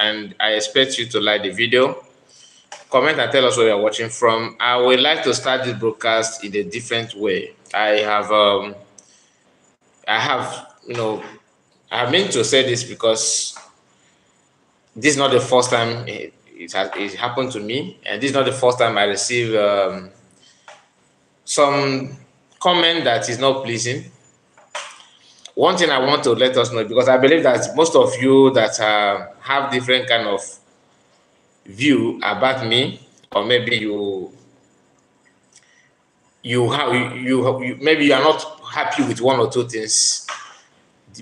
and I expect you to like the video. Comment and tell us where you're watching from. I would like to start this broadcast in a different way. I meant to say this because this is not the first time it happened to me, and this is not the first time I receive some comment that is not pleasing. One thing I want to let us know, because I believe that most of you that have different kind of view about me, or maybe maybe you are not happy with one or two things.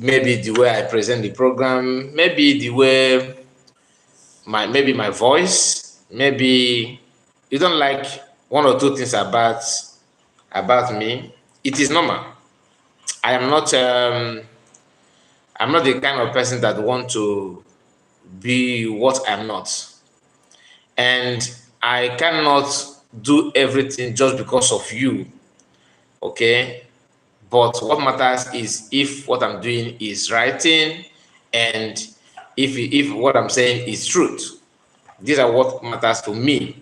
Maybe the way I present the program, maybe the way my voice, maybe you don't like one or two things about me. It is normal. I'm not the kind of person that want to be what I'm not. And I cannot do everything just because of you. Okay? But what matters is if what I'm doing is writing, and if what I'm saying is truth. These are what matters to me.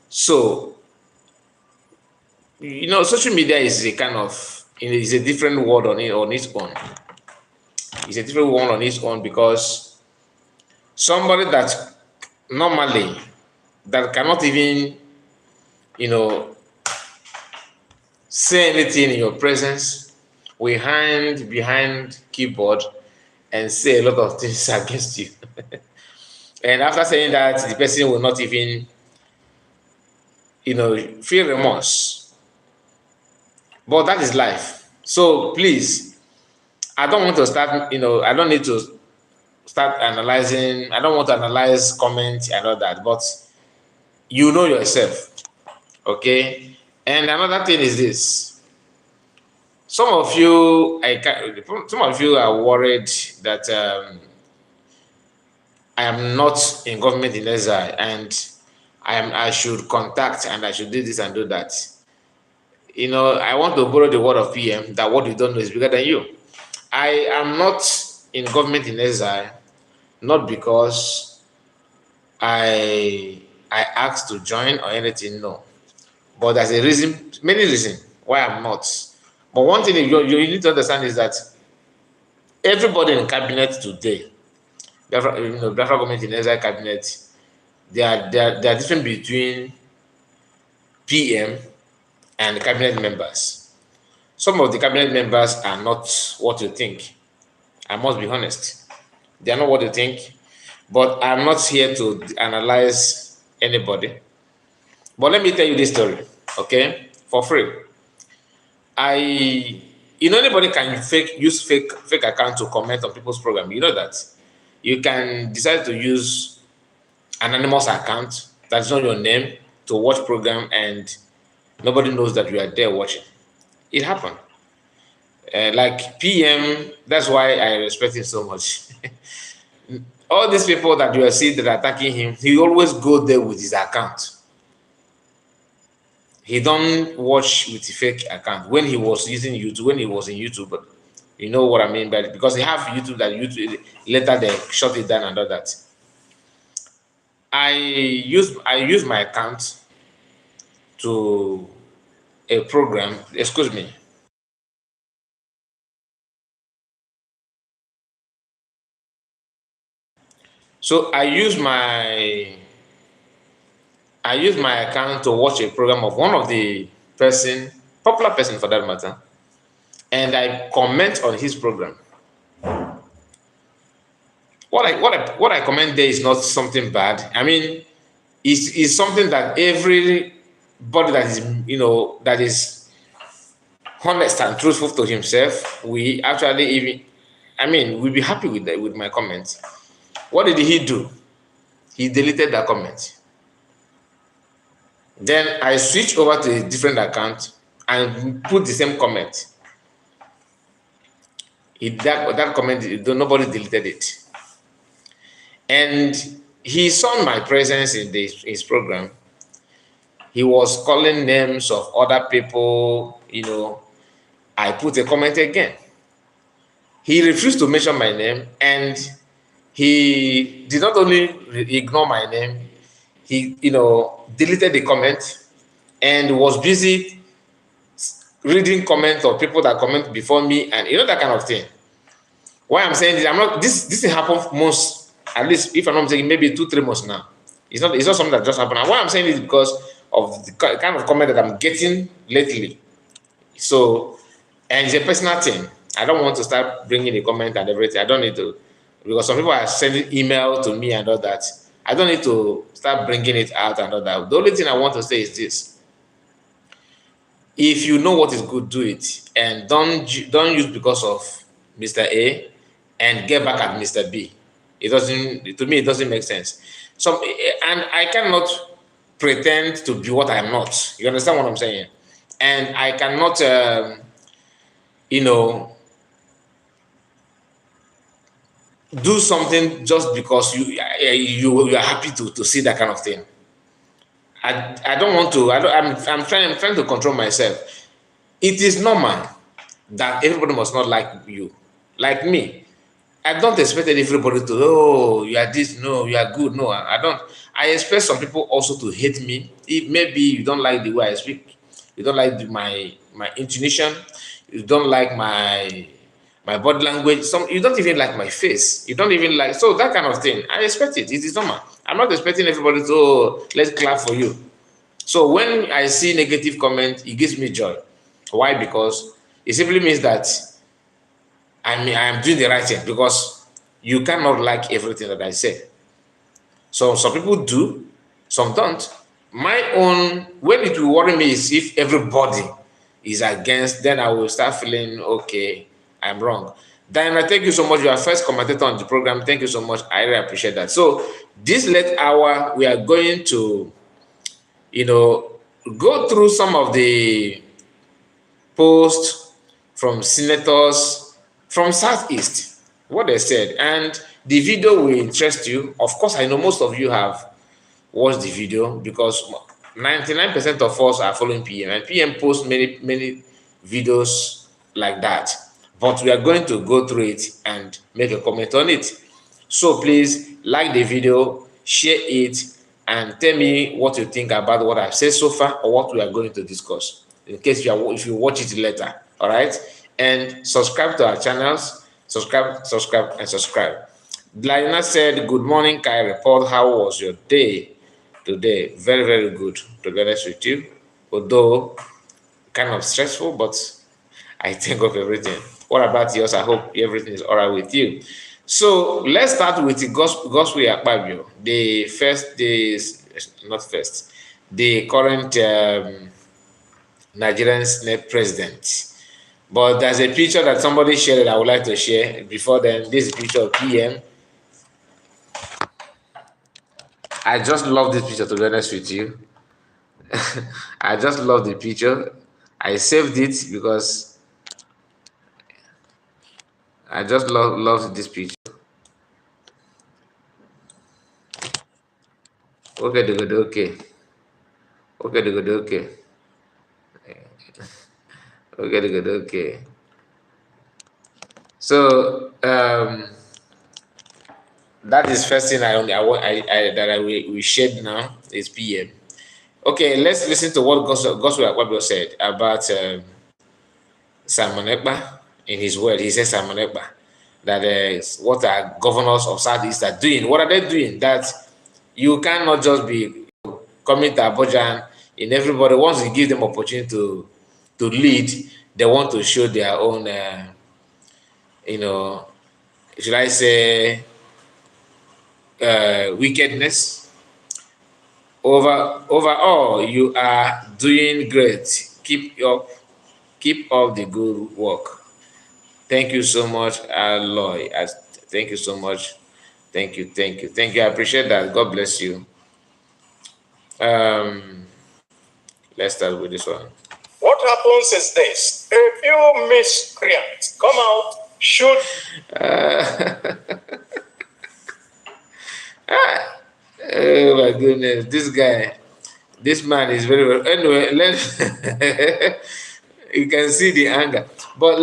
So, social media is a kind of, is a different world on its own. It's a different world on its own, because somebody that normally that cannot even, say anything in your presence, will hide behind keyboard and say a lot of things against you. And after saying that, the person will not even, feel remorse. But that is life. So please, I don't want to start, I don't need to start analyzing. I don't want to analyze comments and all that, but you know yourself. Okay? And another thing is this. Some of you are worried that I am not in government in exile, and I should contact, and I should do this and do that. I want to borrow the word of PM that what you don't know is bigger than you. I am not in government in exile, not because I asked to join or anything, no. But there's a reason, many reasons why I'm not. But one thing you need to understand is that everybody in cabinet today, Biafra government in exile cabinet, they are different between PM and cabinet members. Some of the cabinet members are not what you think. I must be honest. They are not what you think. But I'm not here to analyze anybody. But let me tell you this story, okay? For free. Anybody can use fake account to comment on people's program. You know that. You can decide to use an anonymous account that's not your name to watch program, and nobody knows that you are there watching. It happened. Like PM, that's why I respect him so much. All these people that you are seeing that are attacking him, he always go there with his account. He don't watch with the fake account. When he was using YouTube, when he was in YouTube, but you know what I mean by it, because they have YouTube that YouTube later they shut it down and all that. I use my account to a program. Excuse me. So I use my account to watch a program of one of the popular person for that matter, and I comment on his program. What I comment there is not something bad. I mean, it's something that everybody that is that is honest and truthful to himself, we actually we'll be happy with that, with my comments. What did he do? He deleted that comment. Then I switched over to a different account and put the same comment. That comment, nobody deleted it. And he saw my presence in his program. He was calling names of other people, I put a comment again. He refused to mention my name, and He did not only ignore my name, he deleted the comment and was busy reading comments of people that comment before me, and that kind of thing. Why I'm saying this, I'm not this thing happened most, at least if I'm not mistaken, maybe 2-3 months now. It's not something that just happened. And why I'm saying this is because of the kind of comment that I'm getting lately. So, and it's a personal thing. I don't want to start bringing the comment and everything. I don't need to, because some people are sending email to me and all that. I don't need to start bringing it out and all that. The only thing I want to say is this: if you know what is good, do it, and don't use because of Mr. A and get back at Mr. B. It doesn't, to me, it doesn't make sense. So, and I cannot pretend to be what I'm not. You understand what I'm saying? And I cannot, do something just because you are happy to see that kind of thing. I don't want to. I'm trying to control myself. It is normal that everybody must not like you, like me. I don't expect everybody to, oh, you are this, no, you are good. No, I don't. I expect some people also to hate me. If maybe you don't like the way I speak, you don't like my intonation, you don't like my body language. Some, you don't even like my face. You don't even like, so that kind of thing. I expect it. It is normal. I'm not expecting everybody to, oh, let's clap for you. So when I see negative comment, it gives me joy. Why? Because it simply means that I'm doing the right thing, because you cannot like everything that I say. So some people do, some don't. My own, when it will worry me is if everybody is against, then I will start feeling, okay, I'm wrong. Diana, thank you so much. You are first commentator on the program. Thank you so much. I really appreciate that. So this late hour, we are going to, go through some of the posts from senators from Southeast, what they said, and the video will interest you. Of course, I know most of you have watched the video, because 99% of us are following PM, and PM posts many videos like that. But we are going to go through it and make a comment on it. So please like the video, share it, and tell me what you think about what I've said so far, or what we are going to discuss, in case if you watch it later. All right, and subscribe to our channels. Subscribe, and subscribe. Lina said, "Good morning, Kai Report. How was your day today?" Very, very good, to be honest with you. Although kind of stressful, but I think of everything. What about yours? I hope everything is all right with you. So let's start with the Gospel Akpabio, the first days, not first, the current Nigerian Senate president. But there's a picture that somebody shared that I would like to share. Before then, this is a picture of PM. I just love this picture, to be honest with you. I just love the picture. I saved it because I just love this picture. Okay, okay. Okay, okay. Okay, okay. So that is first thing we shared now is PM. Okay, let's listen to what Gospel Akpabio said about Simon Ekpa. In his word, he says Simon Ekpa, that what our governors of Southeast are doing. What are they doing? That you cannot just be coming to Abuja, and everybody, once you give them opportunity to lead, they want to show their own, should I say, wickedness. Overall, you are doing great. Keep up the good work. Thank you so much, Aloy. Thank you so much. Thank you. I appreciate that. God bless you. Let's start with this one. What happens is this: a few miscreants come out, shoot. Oh my goodness, this man is very well. Anyway, you can see the anger. But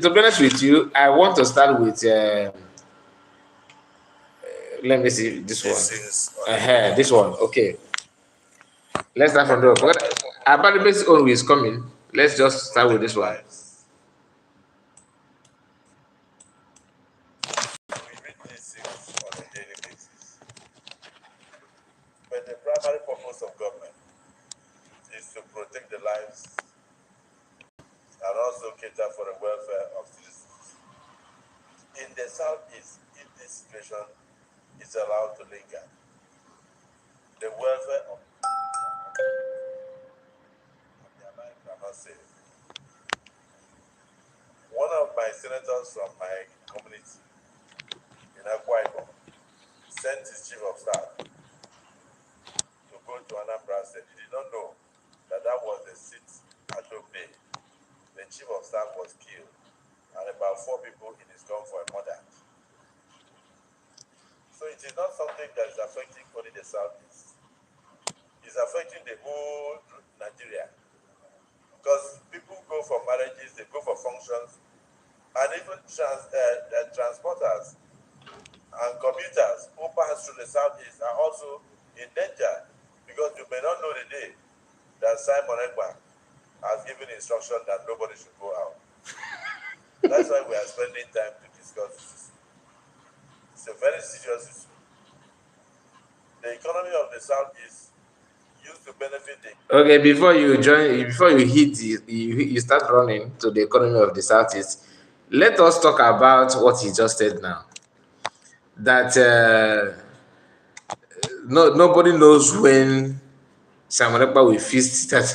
to be honest with you, I want to start with Let me see this one. Since This one. Okay. Let's start from the but about the basic own is coming. Let's just start with this one. we read these things on a daily basis. But the primary purpose of government is to protect the lives and also cater for the welfare of citizens. In the southeast, if this situation is allowed to linger, the welfare of their lives are not safe. One of my senators from my community in Ekpa sent his chief of staff to go to Anambra State. He did not know that that was the seat at Bay. The chief of staff was killed, and about 4 people in his gun for a murder. So it is not something that is affecting only the southeast. It's affecting the whole Nigeria. Because people go for marriages, they go for functions, and even transporters and commuters who pass through the southeast are also in danger, because you may not know the day that Simon Ekpa has given instruction that nobody should go out. That's why we are spending time to discuss this. It's a very serious issue. The economy of the southeast used to benefit the. Okay, before you join, before you hit, you start running to the economy of the southeast. Let us talk about what he just said now. That nobody knows when Simon Ekpa will feast that.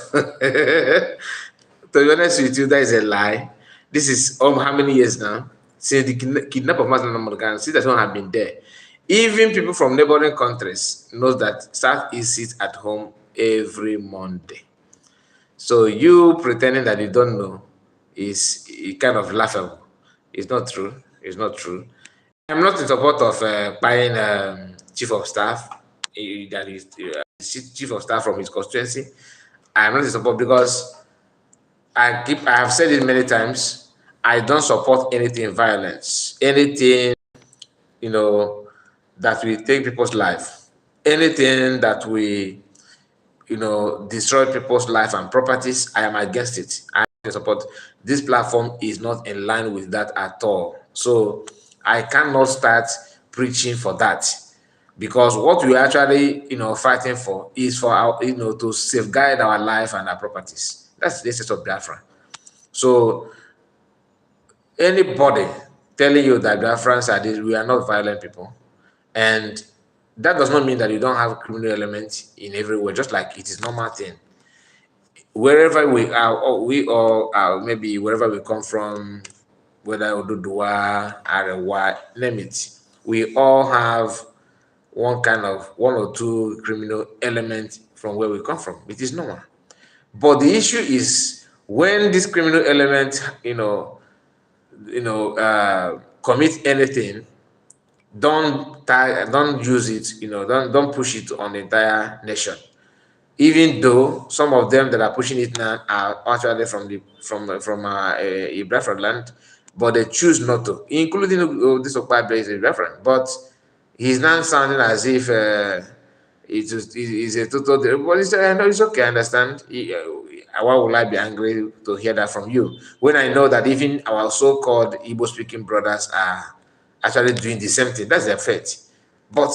To be honest with you, that is a lie. This is how many years now? Since the kidnap of Master Namorgan, since that one have been there. Even people from neighboring countries knows that Southeast sits at home every Monday. So you pretending that you don't know is kind of laughable. It's not true. It's not true. I'm not in support of buying chief of staff that is chief of staff from his constituency. I'm not in support because I have said it many times. I don't support anything violence, anything that will take people's life, anything that will destroy people's life and properties. I am against it. I support. This platform is not in line with that at all. So I cannot start preaching for that, because what we actually fighting for is for our to safeguard our life and our properties. That's the essence of Biafra. So anybody telling you that Biafrans are this, we are not violent people, and that does not mean that you don't have criminal elements in every way, just like it is normal thing. Wherever we are, or we all are, maybe wherever we come from, whether Oduduwa, Arewa, name it, we all have one or two criminal elements from where we come from. It is normal. But the issue is when this criminal element, commit anything, don't use it, don't push it on the entire nation. Even though some of them that are pushing it now are actually from Biafran land, but they choose not to, including this Okpa is a Biafran. But he's not sounding as if it's a total. But no, it's okay. I understand. Why would I be angry to hear that from you when I know that even our so-called Igbo-speaking brothers are actually doing the same thing? That's their fate. But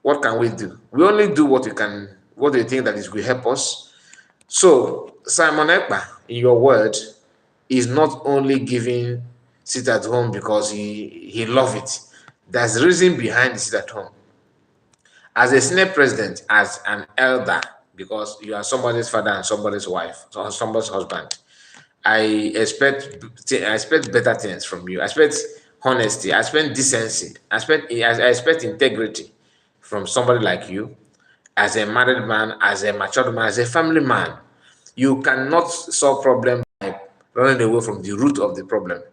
what can we do? We only do what we can, what we think that is will help us. So Simon Ekpa, in your word, is not only giving sit at home because he love it. There's a reason behind the sit at home. As a Senate president, as an elder, because you are somebody's father and somebody's wife, or somebody's husband, I expect better things from you. I expect honesty. I expect decency. I expect integrity from somebody like you, as a married man, as a matured man, as a family man. You cannot solve problem by running away from the root of the problem.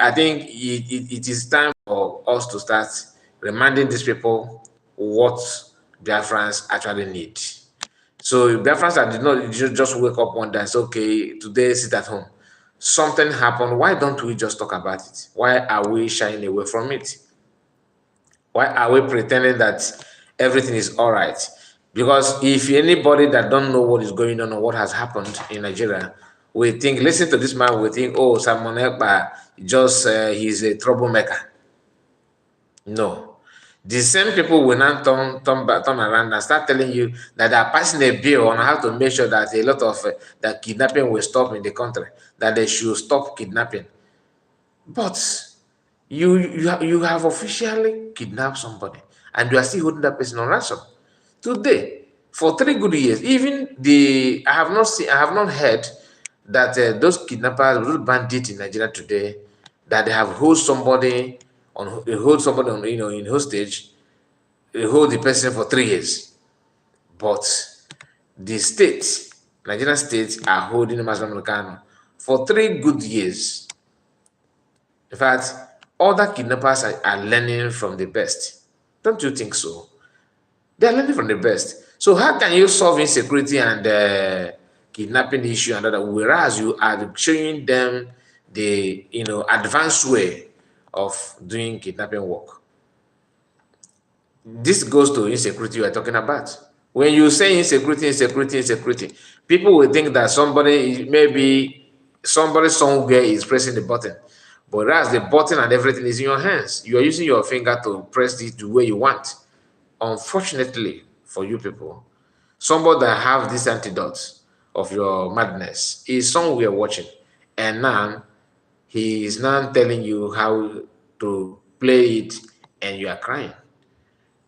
I think it is time for us to start reminding these people what Biafrans actually need. So Biafrans that did not just wake up one day and say, okay, today sit at home. Something happened. Why don't we just talk about it? Why are we shying away from it? Why are we pretending that everything is all right? Because if anybody that don't know what is going on or what has happened in Nigeria, we think, listen to this man, we think, oh, Simon Ekpa, just he's a troublemaker. No. The same people will now turn around and start telling you that they are passing a bill on how to make sure that a lot of that kidnapping will stop in the country, that they should stop kidnapping. But you have officially kidnapped somebody and you are still holding that person on ransom today for 3 good years. Even I have not heard that those kidnappers, those bandits in Nigeria today, that they have hold somebody on, in hostage, they hold the person for 3 years. But the state, Nigerian states, are holding Mazda Americano for 3 good years. In fact, other kidnappers are learning from the best. Don't you think so? They are learning from the best. So how can you solve insecurity and kidnapping issue and other, whereas you are showing them the advanced way of doing kidnapping work? This goes to insecurity you are talking about. When you say insecurity, people will think that somebody somewhere is pressing the button. But whereas the button and everything is in your hands, you are using your finger to press it the way you want. Unfortunately for you people, somebody that have this antidote of your madness is somewhere watching, and now he is now telling you how to play it, and you are crying.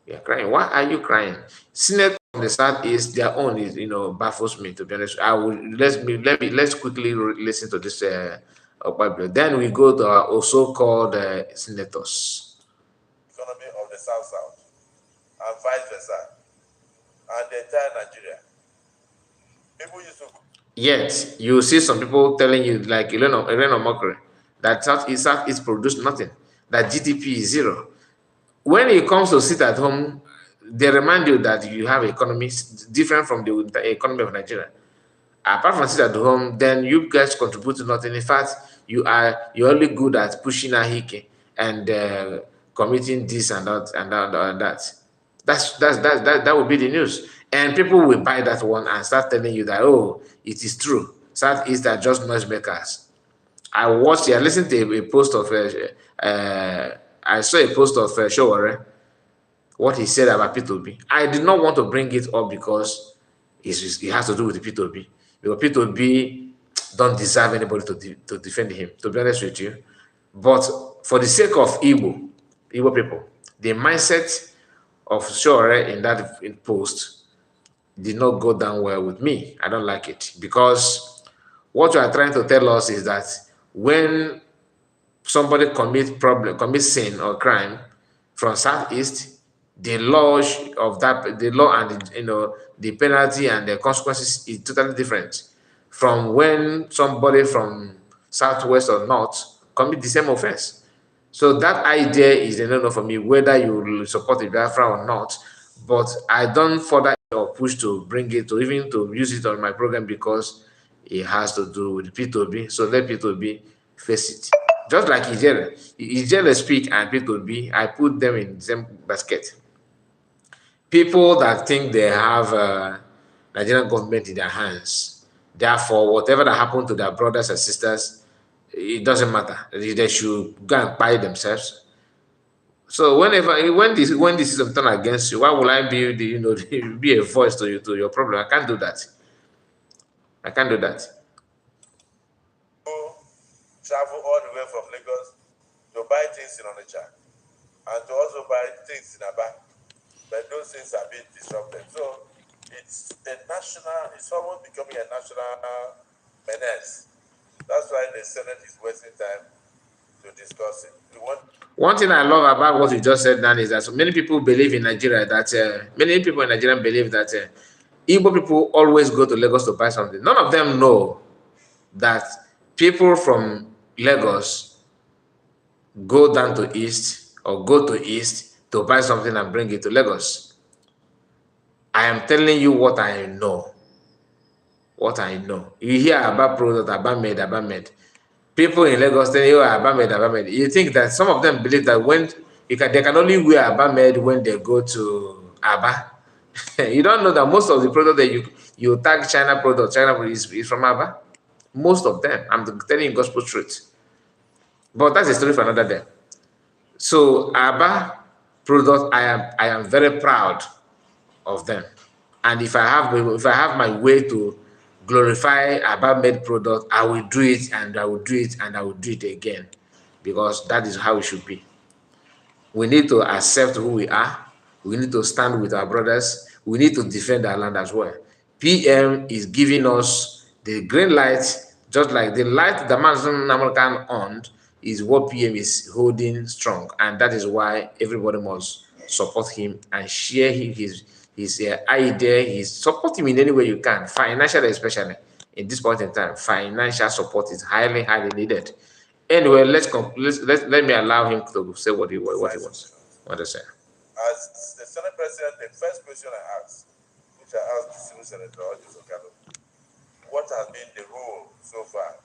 You are crying. Why are you crying? Senate from the southeast, their own is baffles me, to be honest. I will let's quickly listen to this Bible. Then we go to our also called senators. Economy of the South South and vice versa, and the entire Nigeria. People used to. Yet you see some people telling you, like Elena Mockery, that Southeast produce nothing, that GDP is zero. When it comes to sit at home, they remind you that you have economies different from the economy of Nigeria. Apart from sit at home, then you guys contribute to nothing. In fact, you're only good at pushing ahike and committing this and that and that and that. That would be the news, and people will buy that one and start telling you that, oh, it is true. Southeast are just noisemakers. I listened to a post of I saw a post of Showore, what he said about P2B. I did not want to bring it up because it has to do with the P2B. Because P2B don't deserve anybody to defend him, to be honest with you. But for the sake of Igbo people, the mindset of Showore in that post did not go down well with me. I don't like it because what you are trying to tell us is that when somebody commits sin or crime from Southeast, the law and the penalty and the consequences is totally different from when somebody from Southwest or North commit the same offense. So that idea is a no-no for me, whether you support the Biafra or not. But I don't further or push to bring it to even to use it on my program because it has to do with P2B. So let P2B face it. Just like Ijele speak and P2B, I put them in the same basket. People that think they have Nigerian government in their hands, therefore, whatever that happened to their brothers and sisters, it doesn't matter. They should go and buy themselves. So when this is turn against you, why will I be be a voice to your problem? I can't do that. I can't do that. Travel all the way from Lagos to buy things in Onitsha and to also buy things in Aba. But those things are being disrupted. So it's almost becoming a national menace. That's why the Senate is wasting time to discuss it. One thing I love about what you just said, Dan, is that so many people believe in Nigeria that many people in Nigeria believe that Igbo people always go to Lagos to buy something. None of them know that people from Lagos go down to East or go to East to buy something and bring it to Lagos. I am telling you what I know. What I know. You hear about product, about made. People in Lagos tell you, Abamed. You think that some of them believe that when they can only wear Aba med when they go to Aba. You don't know that most of the product that you tag China product, is from Aba. Most of them. I'm telling you gospel truth. But that's a story for another day. So Aba product, I am very proud of them. And if I have my way to glorify Aba made product, I will do it, and I will do it, and I will do it again, because that is how it should be. We need to accept who we are. We need to stand with our brothers. We need to defend our land as well. PM is giving us the green light, just like the light the Amazon American owned is what PM is holding strong, and that is why everybody must support him and share his idea. Support him in any way you can, financially especially. In this point in time, financial support is highly needed. Anyway, let me allow him to say what he wants to say. As the Senate President, the first question I asked, which I asked the Civil Senator, what has been the role so far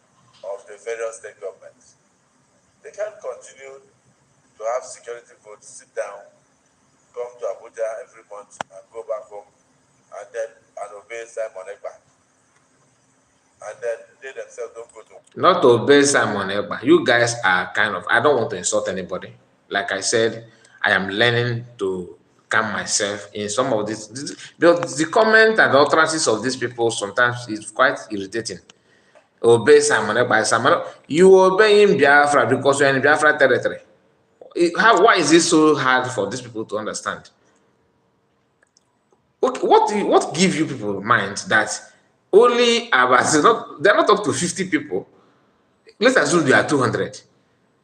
of the various state governments? They can't continue to have security votes, sit down, come to Abuja every month and go back home and obey Simon Ekpa. And then they themselves don't go to... Not to obey Simon Ekpa. You guys are I don't want to insult anybody. Like I said, I am learning to calm myself in some of this. The comment and the utterances of these people sometimes is quite irritating. Obey Simon Ekpa. You obey him Biafra because you're in Biafra territory. Why is it so hard for these people to understand? Okay, what give you people mind that only about they're not up to 50 people? Let's assume there are 200.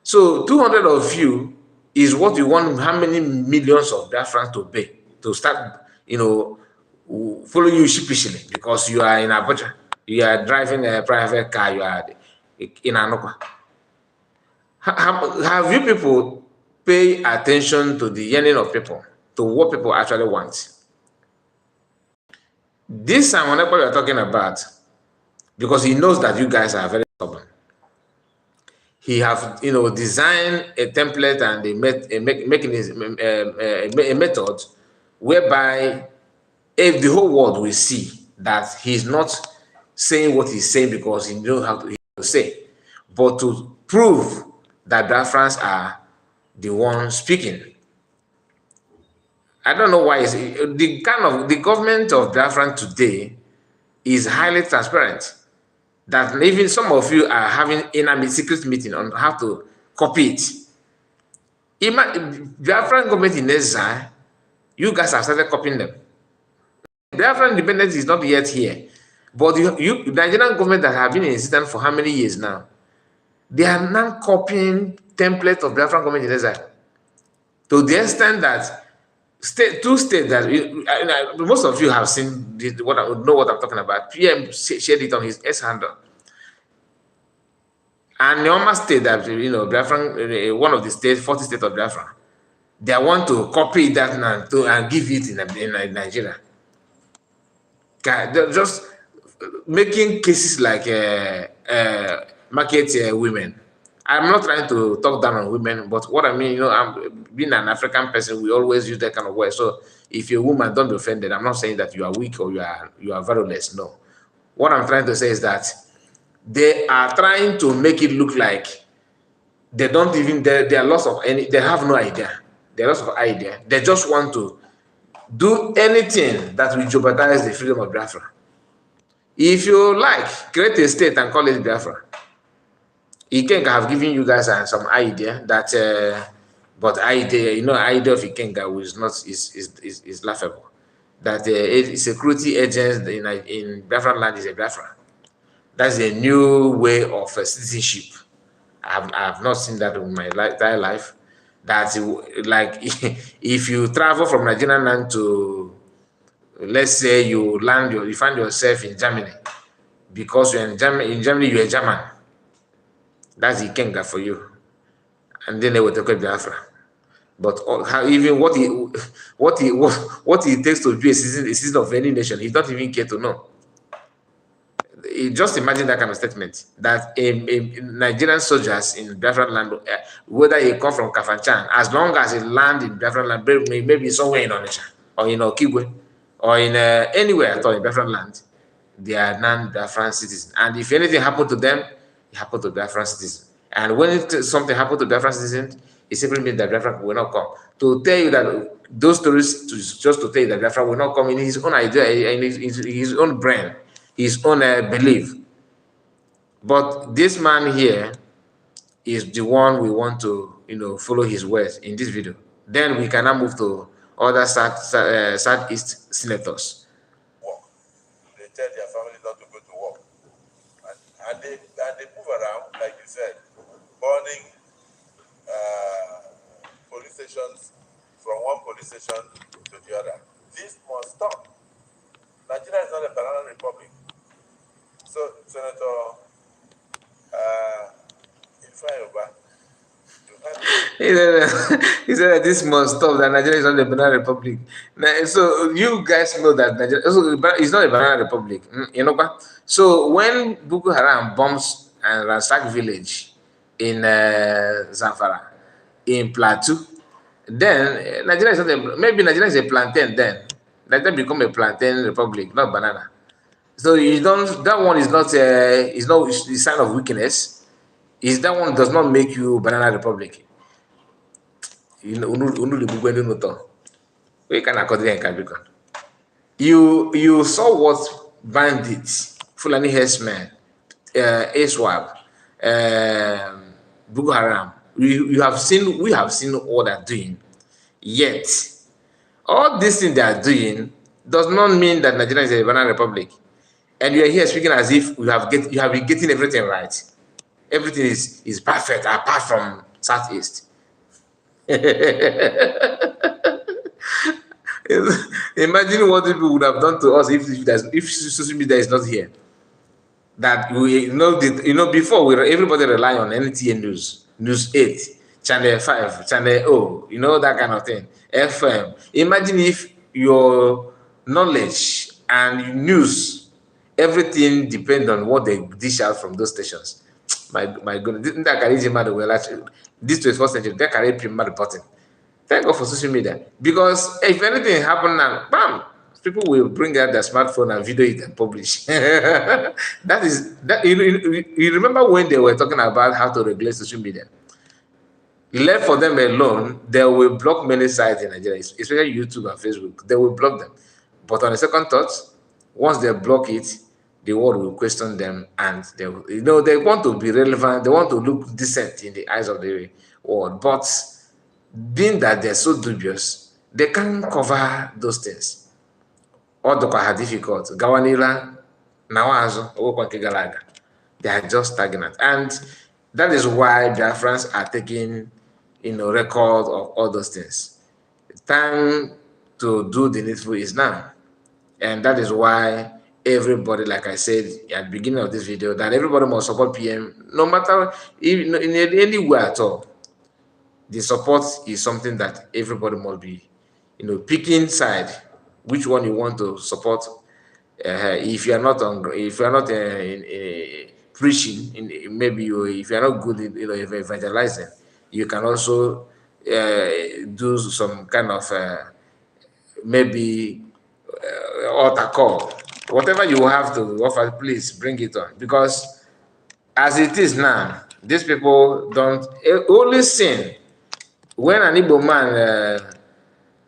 So 200 of you is what you want how many millions of Biafrans to pay to start, follow you sheepishly because you are in Abuja. You are driving a private car, you are in Anokwa. Have you people pay attention to the yearning of people, to what people actually want? This Simon Ekpa we are talking about, because he knows that you guys are very stubborn. He have designed a template and a method whereby if the whole world will see that he's not saying what he's saying because he knows how to say, but to prove that Biafrans are the ones speaking. I don't know why the government of Biafran today is highly transparent. That even some of you are having a secret meeting on how to copy it. Biafran government in exile, you guys have started copying them. Biafran independence is not yet here, but the Nigerian government that have been in existence for how many years now, they are now copying templates of Biafran government in exile to the extent that two states that most of you have seen know what I'm talking about. PM shared it on his S handle. And Neoma state that Biafran, one of the states, 40 states of Biafra, they want to copy that now and give it in Nigeria. They're just making cases like market women. I'm not trying to talk down on women, but what I mean, I'm being an African person, we always use that kind of word. So if you're a woman, don't be offended. I'm not saying that you are weak or you are valueless. No. What I'm trying to say is that they are trying to make it look like they don't even they are lost of any. They have no idea. They're lost of idea. They just want to do anything that will jeopardize the freedom of Biafra. If you like, create a state and call it Biafra. Ikenga have given you guys some idea that, but idea of Ikenga is laughable. That security agents in Biafran land is a Biafra. That's a new way of citizenship. I have not seen that in my entire life. That's like if you travel from Nigerian land to, let's say you find yourself in Germany because you're in Germany you're a German. That's Ikenga for you. And then they will talk about Biafra. But what it takes to be a citizen of any nation, he don't even care to know. just imagine that kind of statement that a Nigerian soldiers in Biafran land, whether he come from Kafanchan, as long as he land in Biafran land, maybe somewhere in Onitsha or in Okigwe or in anywhere at all in Biafran land, they are non-Biafran citizens. And if anything happened to them, it happened to Biafran citizens. And when something happened to Biafran citizens, it simply means that Biafran will not come. To tell you that those stories, just to tell you that Biafran will not come in his own idea, in his own brain, his own belief. But this man here is the one we want to, follow his words in this video. Then we can now move to other Southeast senators. Work. They tell their family not to go to work. And they move around, like you said, burning police stations from one police station to the other. This must stop. Nigeria is not a banana republic. So, Senator Ifeanyi, He said that this must stop, that Nigeria is not a banana republic. So you guys know that Nigeria is not a banana republic. So when Boko Haram bombs and ransack village in Zamfara, in Plateau, then Nigeria is not maybe Nigeria is a plantain then. Nigeria become a plantain republic, not banana. So you don't. That one is not a sign of weakness. Is that one does not make you banana republic. We can you saw what bandits, Fulani herdsmen, ASWAB, Boko Haram. We have seen all they're doing. Yet, all this thing they are doing does not mean that Nigeria is a banana republic. And you are here speaking as if you have been getting everything right. Everything is perfect apart from Southeast. Imagine what people would have done to us if social media is not here. That before everybody rely on NTA news, News 8, Channel 5, Channel O, that kind of thing. FM. Imagine if your knowledge and news, everything depends on what they dish out from those stations. My goodness, this 21st century, they carry premier reporting. Thank God for social media. Because if anything happen now, bam, people will bring out their smartphone and video it and publish. That is that you remember when they were talking about how to regulate social media? Left for them alone, they will block many sites in Nigeria, especially YouTube and Facebook. They will block them. But on a second thought, once they block it, the world will question them, and they want to be relevant. They want to look decent in the eyes of the world. But being that they're so dubious, they can't cover those things. All the are difficult. Gawanila, Nawazo, Galaga. They are just stagnant. And that is why Biafrans are taking record of all those things. Time to do the needful is now. And that is why everybody, like I said at the beginning of this video, that everybody must support PM, no matter in any way at all. The support is something that everybody must be, picking side, which one you want to support. If you are not preaching, maybe if you are not good in evangelizing, you can also do some kind of maybe altar call. Whatever you have to offer, please bring it on, because as it is now, these people don't only sin when an Igbo man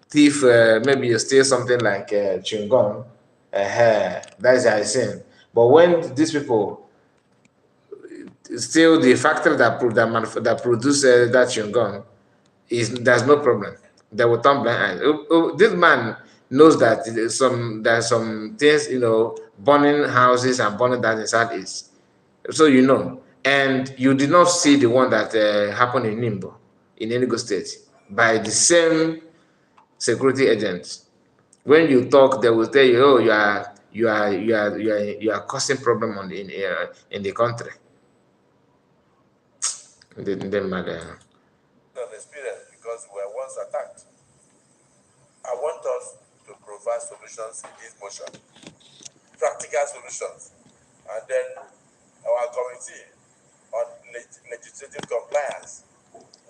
thief, maybe you steal something like chewing gum, that's a sin. But when these people steal the factory that produce that chewing gum, there's no problem. They will turn blind eyes. This man knows that there's some things, burning houses and burning that inside is. So and you did not see the one that happened in Nimbo, in Enugu State, by the same security agents. When you talk, they will tell you, "Oh, you are causing problem in the country." They matter. an experience because we were once attacked. I want us to provide solutions in this motion, practical solutions. And then our committee on legislative compliance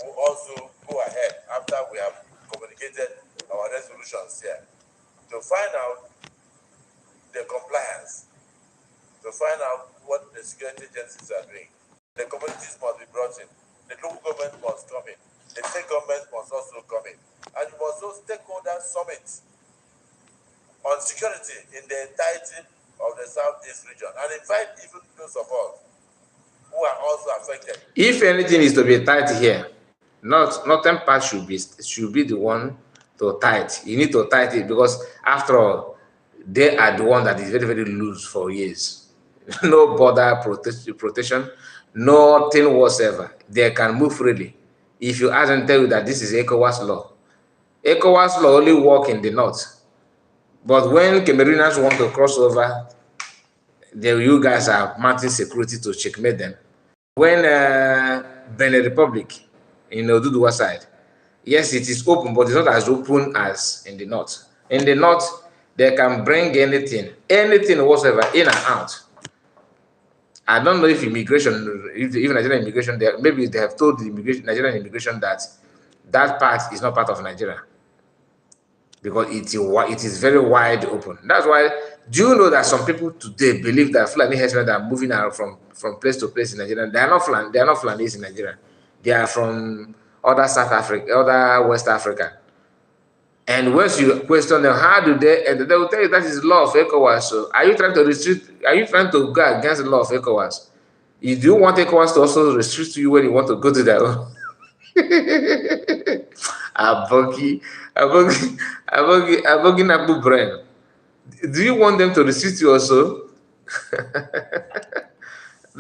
will also go ahead after we have communicated our resolutions here to find out the compliance, to find out what the security agencies are doing. The communities must be brought in. The local government must come in. The state government must also come in. And you must also stakeholder summit on security in the entirety of the Southeast region and invite even those of us who are also affected. If anything is to be tight here, northern part should be the one to tight. You need to tight it because after all, they are the one that is very, very loose for years. No border protection, nothing whatsoever. They can move freely. If you ask them, tell you that this is ECOWAS law. ECOWAS law only work in the north. But when Cameroonians want to cross over, you guys are mounting security to checkmate them. When Benin Republic in Oduduwa side, yes, it is open, but it's not as open as in the north. In the north, they can bring anything whatsoever, in and out. I don't know if immigration, even Nigerian immigration, maybe they have told the Nigerian immigration that that part is not part of Nigeria because it is very wide open. That's why. Do you know that some people today believe that Fulani herdsmen are moving out from place to place in Nigeria? They are not Fulanis in Nigeria. They are from other South Africa, other West Africa. And once you question them, how do they? And they will tell you that is law of ECOWAS. So, are you trying to restrict? Are you trying to go against the law of ECOWAS? You do want ECOWAS to also restrict you when you want to go to their own? Abogi, Abogi Nabu brain. Do you want them to restrict you also?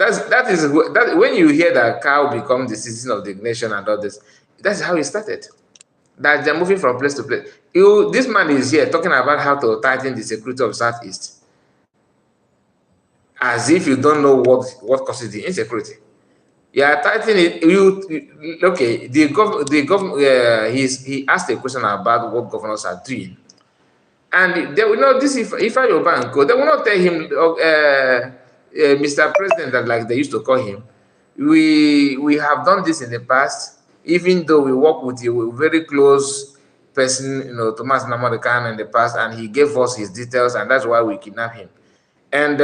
that when you hear that cow become the citizen of the nation and all this, that's how it started. That they're moving from place to place. This man is here talking about how to tighten the security of Southeast, as if you don't know what causes the insecurity. Yeah, tightening it. Okay, he asked a question about what governors are doing. And they will know this if I your bank, they will not tell him, Mr. President, that like they used to call him. We have done this in the past, even though we work with a very close person, Thomas Namorikan in the past, and he gave us his details, and that's why we kidnapped him. And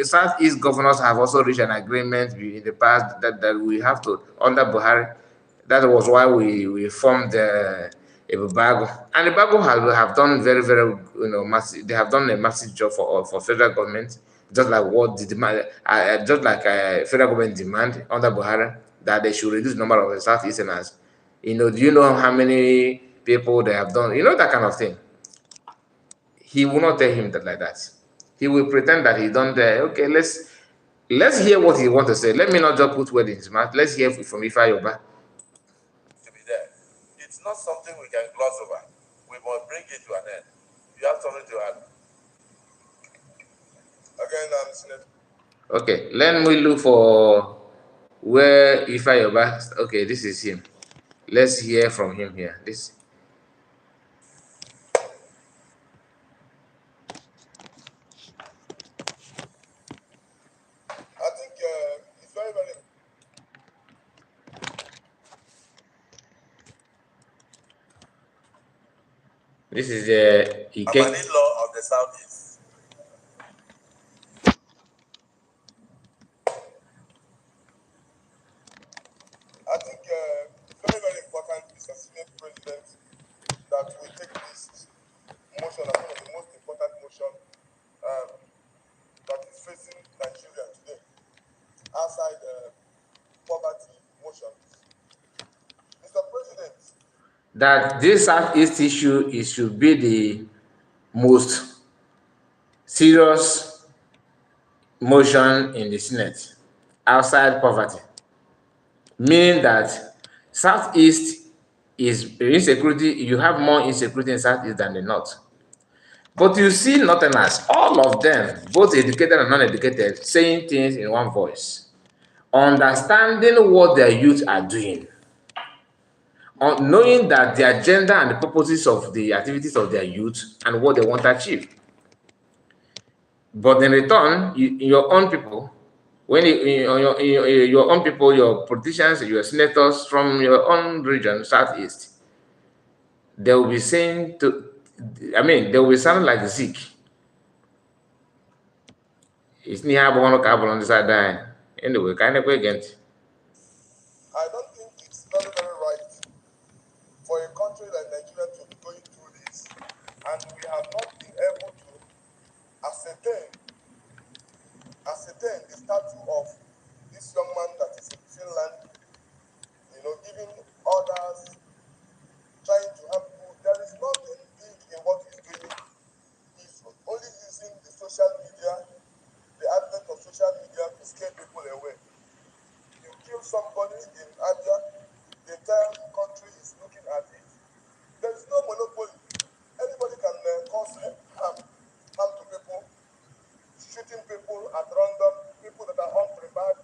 Southeast governors have also reached an agreement in the past that we have to, under Buhari, that was why we formed Ibago. And Ibago have done very, very, massive. They have done a massive job for federal government, just like what the demand, just like federal government demand under Buhari that they should reduce the number of Southeasterners. Do you know how many people they have done? That kind of thing. He will not tell him that like that. He will pretend that he don't. Okay, let's hear what he want to say. Let me not just put words in his mouth. Let's hear from Ifa Yoba. To be there. It's not something we can gloss over. We must bring it to an end. You have something to add? Again, okay, let me look for where Ifa Yoba. Okay, this is him. Let's hear from him here. This. I think it's very, very. This is the Amani law of the Southeast. I think it's very, very important, Mr. Senate President, that we take this motion as one of the most important motions that is facing Nigeria today, outside poverty motion. Mr. President. That this Southeast issue should be the most serious motion in the Senate outside poverty, meaning that Southeast is insecurity. You have more insecurity in Southeast than the North. But you see Northerners, all of them, both educated and non-educated, saying things in one voice, understanding what their youth are doing, knowing that the agenda and the purposes of the activities of their youth and what they want to achieve. But in return, your own people, when your own people, your politicians, your senators from your own region, southeast, they will be saying to, I mean, they will be sounding like the sick. It's near one carbon on the side dying. Anyway, kind of again. I don't think it's very, very right for a country like Nigeria to be going through this, and we have not been able to ascertain the status of this young man that is in Finland, giving orders, trying to help people. There is nothing big in what he's doing. He's only using the social media, the advent of social media to scare people away. You kill somebody in Abia, the entire country is looking at it. There is no monopoly. Anybody can cause harm to people, shooting people at random, people that are unprepared.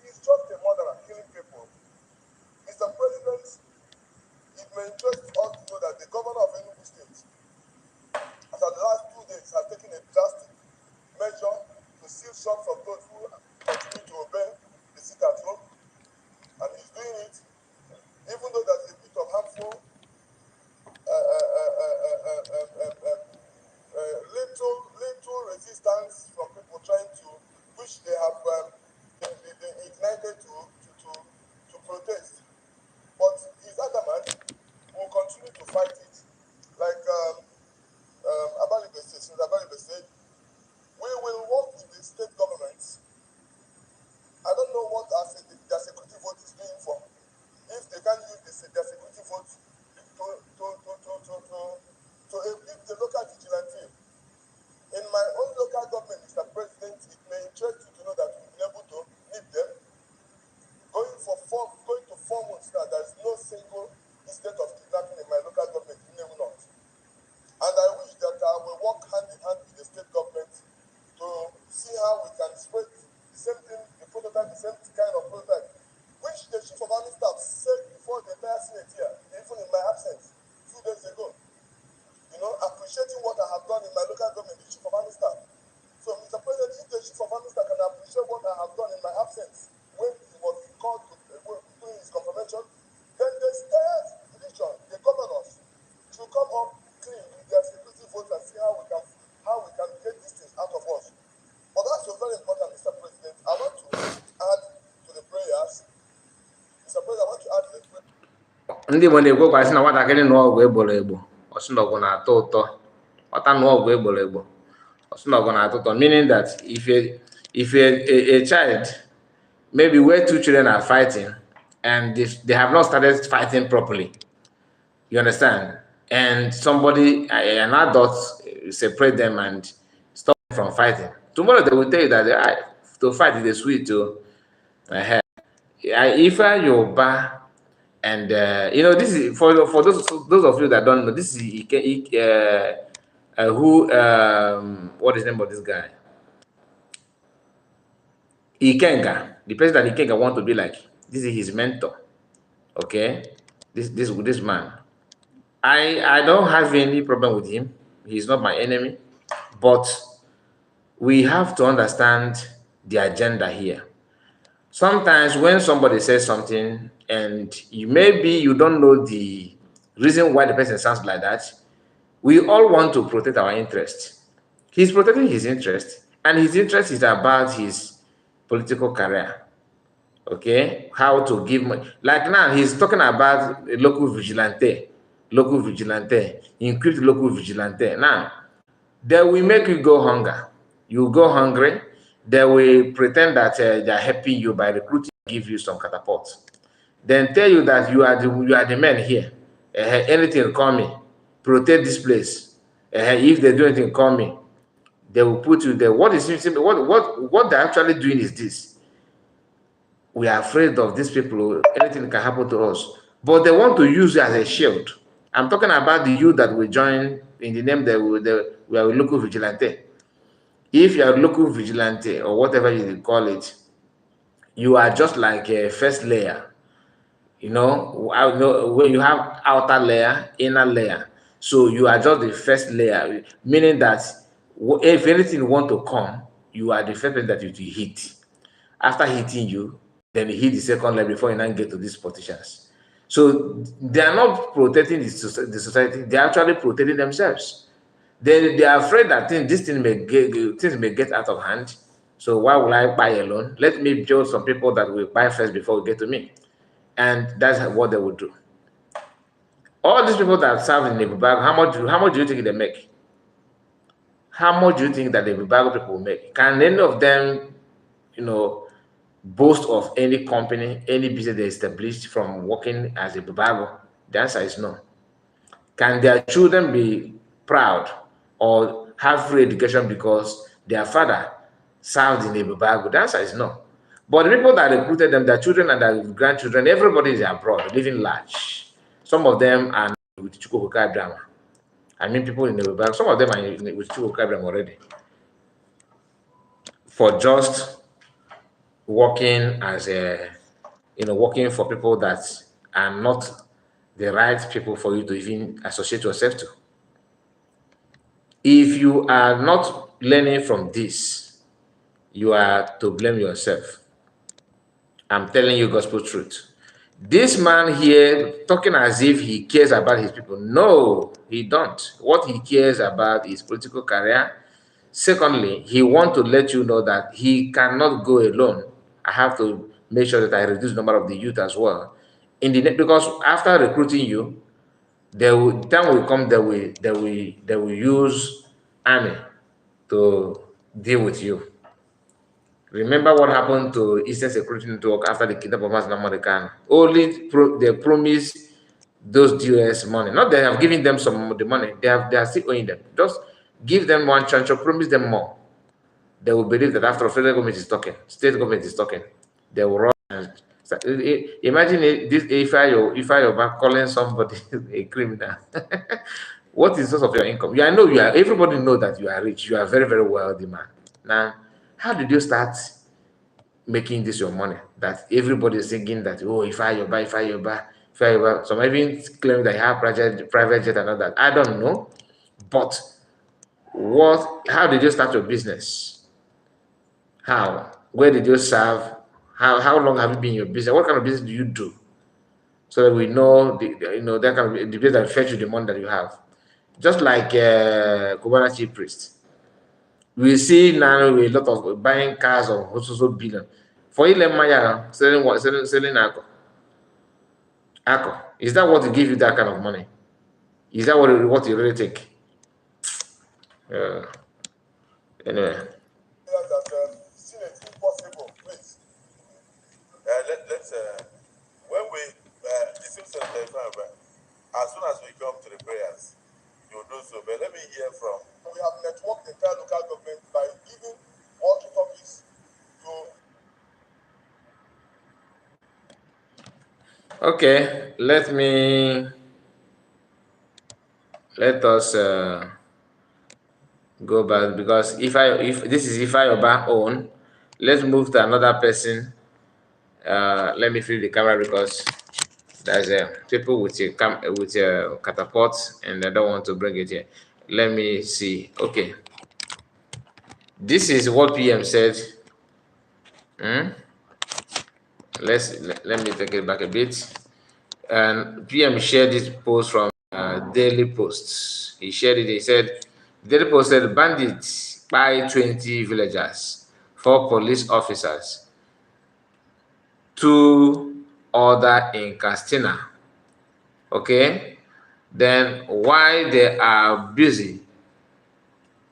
He's just a murderer, killing people. Mr. President, it may interest us to know that the governor of Enugu State, as of the last 2 days, has taken a drastic measure to seal shops of those who continue to obey the sit-at-home, and he's doing it even though there's a bit of harmful, little resistance from people trying to, which they have they ignited to protest. But he's adamant, will continue to fight it. Like Abalibe said, we will work with the state governments. I don't know what their security vote is doing for. If they can't use their security vote to equip the local vigilante. In my own local government, Mr. President, it may interest you to know that we've been able to meet them. Going to 4 months now, there is no single incident of kidnapping in my local government, in Enugu North. And I wish that I will work hand in hand with the state government to see how we can spread the same thing, the prototype, the same kind of prototype, which the chief of army staff said before the entire Senate here, even in my absence 2 days ago. Appreciating what I have done in my local government, the chief of army staff. So, Mr. President, if the chief of army staff can appreciate what I have done in my absence when he was called to doing his confirmation, then the state division, the governors, should come up clean with their security votes and see how we can get these things out of us. But that's very important, Mr. President. I want to add to the prayers. Mr. President, I want to add to the prayers. Ndị Igbo na-ekwekwa sị na nwatakịrị nụọ ọgwụ egboro egbo ọsụnọgwụ na-atọ ụtọ. Ọta nụọ ọgwụ egboro egbo ọsụnọgwụ na-atọ ụtọ, meaning that if a child, maybe where 2 children are fighting and they have not started fighting properly, you understand, and somebody, an adult, separate them and stop them from fighting, tomorrow they will tell you that to fight is sweet too. If Yoruba, and this is for those of you that don't know, this is what is the name of this guy? Ikenga. The person that Ikenga want to be like. This is his mentor. Okay, this man. I don't have any problem with him. He's not my enemy, but we have to understand the agenda here. Sometimes when somebody says something and maybe you don't know the reason why the person sounds like that, we all want to protect our interest. He's protecting his interest, and his interest is about his political career. Okay, how to give money. Like now, he's talking about a local vigilante, encrypt local vigilante. Now, they will make you go hunger. You go hungry. They will pretend that they are helping you by recruiting, give you some catapults. Then tell you that you are the man here. Anything, call me. Protect this place. If they do anything, call me. They will put you there. What they're actually doing is this. We are afraid of these people. Anything can happen to us. But they want to use you as a shield. I'm talking about the youth that will join in the name that we are local vigilante. If you are local vigilante or whatever you call it, you are just like a first layer. When you have outer layer, inner layer. So you are just the first layer, meaning that If anything want to come, you are the first person that you will hit. After hitting you, then he hit the second level before you now get to these politicians. So they are not protecting the society; they are actually protecting themselves. They are afraid that things may get out of hand. So why will I buy alone? Let me build some people that will buy first before we get to me, and that's what they will do. All these people that serve in the bag, how much do you think they make? How much do you think that the Bible people will make? Can any of them, boast of any company, any business they established from working as a Bible? The answer is no. Can their children be proud or have free education because their father served in a Bible? The answer is no. But the people that recruited them, their children and their grandchildren, everybody is abroad, living large. Some of them are with Chukwuka Drama. I mean, people in the Bible, some of them are with Chukwuka Drama already. For just working as a, working for people that are not the right people for you to even associate yourself to. If you are not learning from this, you are to blame yourself. I'm telling you gospel truth. This man here talking as if he cares about his people. No, he don't. What he cares about is political career. Secondly, he wants to let you know that he cannot go alone. I have to make sure that I reduce the number of the youth as well. Because after recruiting you, time will come that they will use army to deal with you. Remember what happened to Eastern Security Network after the kidnap of Mass American? They promised those DOS money. Not they have given them some of the money. They are still owing them. Just give them one chance or promise them more. They will believe that after federal government is talking, state government is talking, they will run. Imagine if I were calling somebody a criminal. What is the source of your income? I know you are. Everybody know that you are rich. You are very, very wealthy man. Now, how did you start making this your money? That everybody is thinking that, oh, if I buy, if I buy, if I buy. Some even claim that you have private jet and all that. I don't know, but how did you start your business? How? Where did you serve? How long have you been in your business? What kind of business do you do? So that we know that kind of the business that fetch you the money that you have. Just like Kubana chief priest. We see now a lot of buying cars of also billion. For Ile Maya selling alcohol. Alcohol. Is that what will give you that kind of money? Is that what you really take? Anyway. It's impossible, please. Let's when we as soon as we come to the prayers, you will do so. But let me hear from. We have networked the entire local government by giving walkie-talkies to. Okay, let us go back, because if this is Oba own, let's move to another person. Let me flip the camera because there's people with a catapult and I don't want to bring it here. Let me see. Okay, this is what PM said. Let me take it back a bit. And PM shared this post from Daily Post. He shared it. He said, Daily Post said, bandits buy 20 villagers, 4 police officers, 2 other in Castina. Okay? Then while they are busy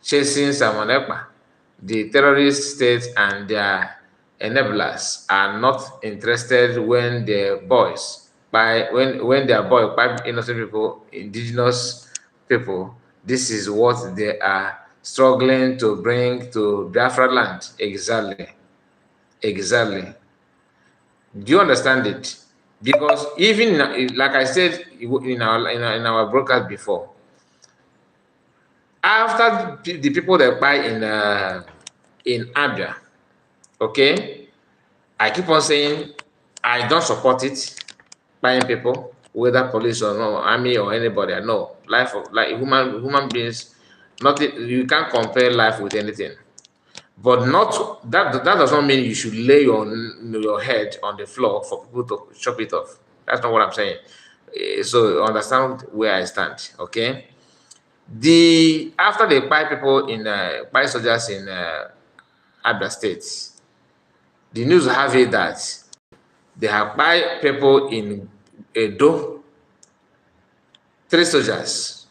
chasing Simon Ekpa, the terrorist state and their enablers are not interested when their boys when their boy by innocent people, indigenous people. This is what they are struggling to bring to Biafra land. Exactly. Exactly. Do you understand it? Because even like I said in our broadcast before, after the people that buy in Abia, okay, I keep on saying I don't support it, buying people, whether police or no, army or anybody. I know life of like human beings Nothing. You can't compare life with anything. But not that does not mean you should lay your head on the floor for people to chop it off. That's not what I'm saying. So understand where I stand. Okay. The after they buy people in buy soldiers in Abia State, the news have it that they have buy people in Edo, three soldiers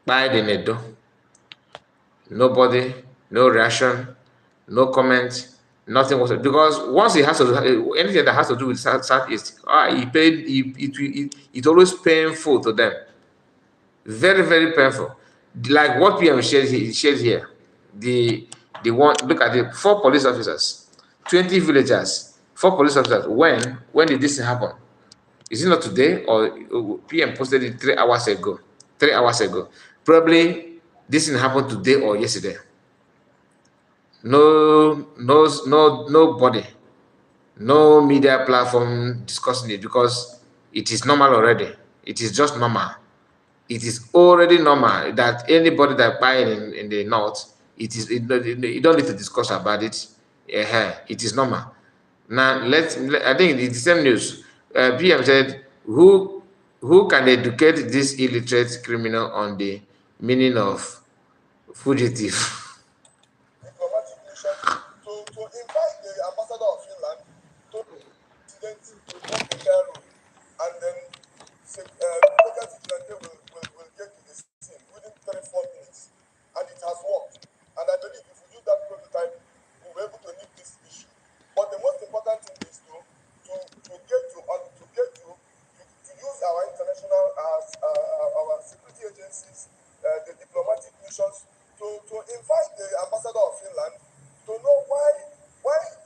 died in Edo. Nobody, no reaction, no comment, nothing was because once it has to anything that has to do with Southeast, he paid it always painful to them. Very, very painful. Like what PM shared here. The the one look at the four police officers, 20 villagers, four police officers. When did this happen? Is it not today or PM posted it 3 hours ago? 3 hours ago. Probably this didn't happen today or yesterday. Nobody, no media platform discussing it because it is normal already. It is just normal. It is already normal that anybody that buy in the north, you don't need to discuss about it. It is normal. Now I think it's the same news. PM said, who can educate this illiterate criminal on the meaning of fugitive? Diplomatic mission to invite the ambassador of Finland to incident will block the entire road, and then local vigilante will get to the scene within 34 minutes, and it has worked. And I believe if we use that prototype, we'll be able to nip this issue. But the most important thing is to use our international our security agencies, the diplomatic missions, to invite the ambassador of Finland to know why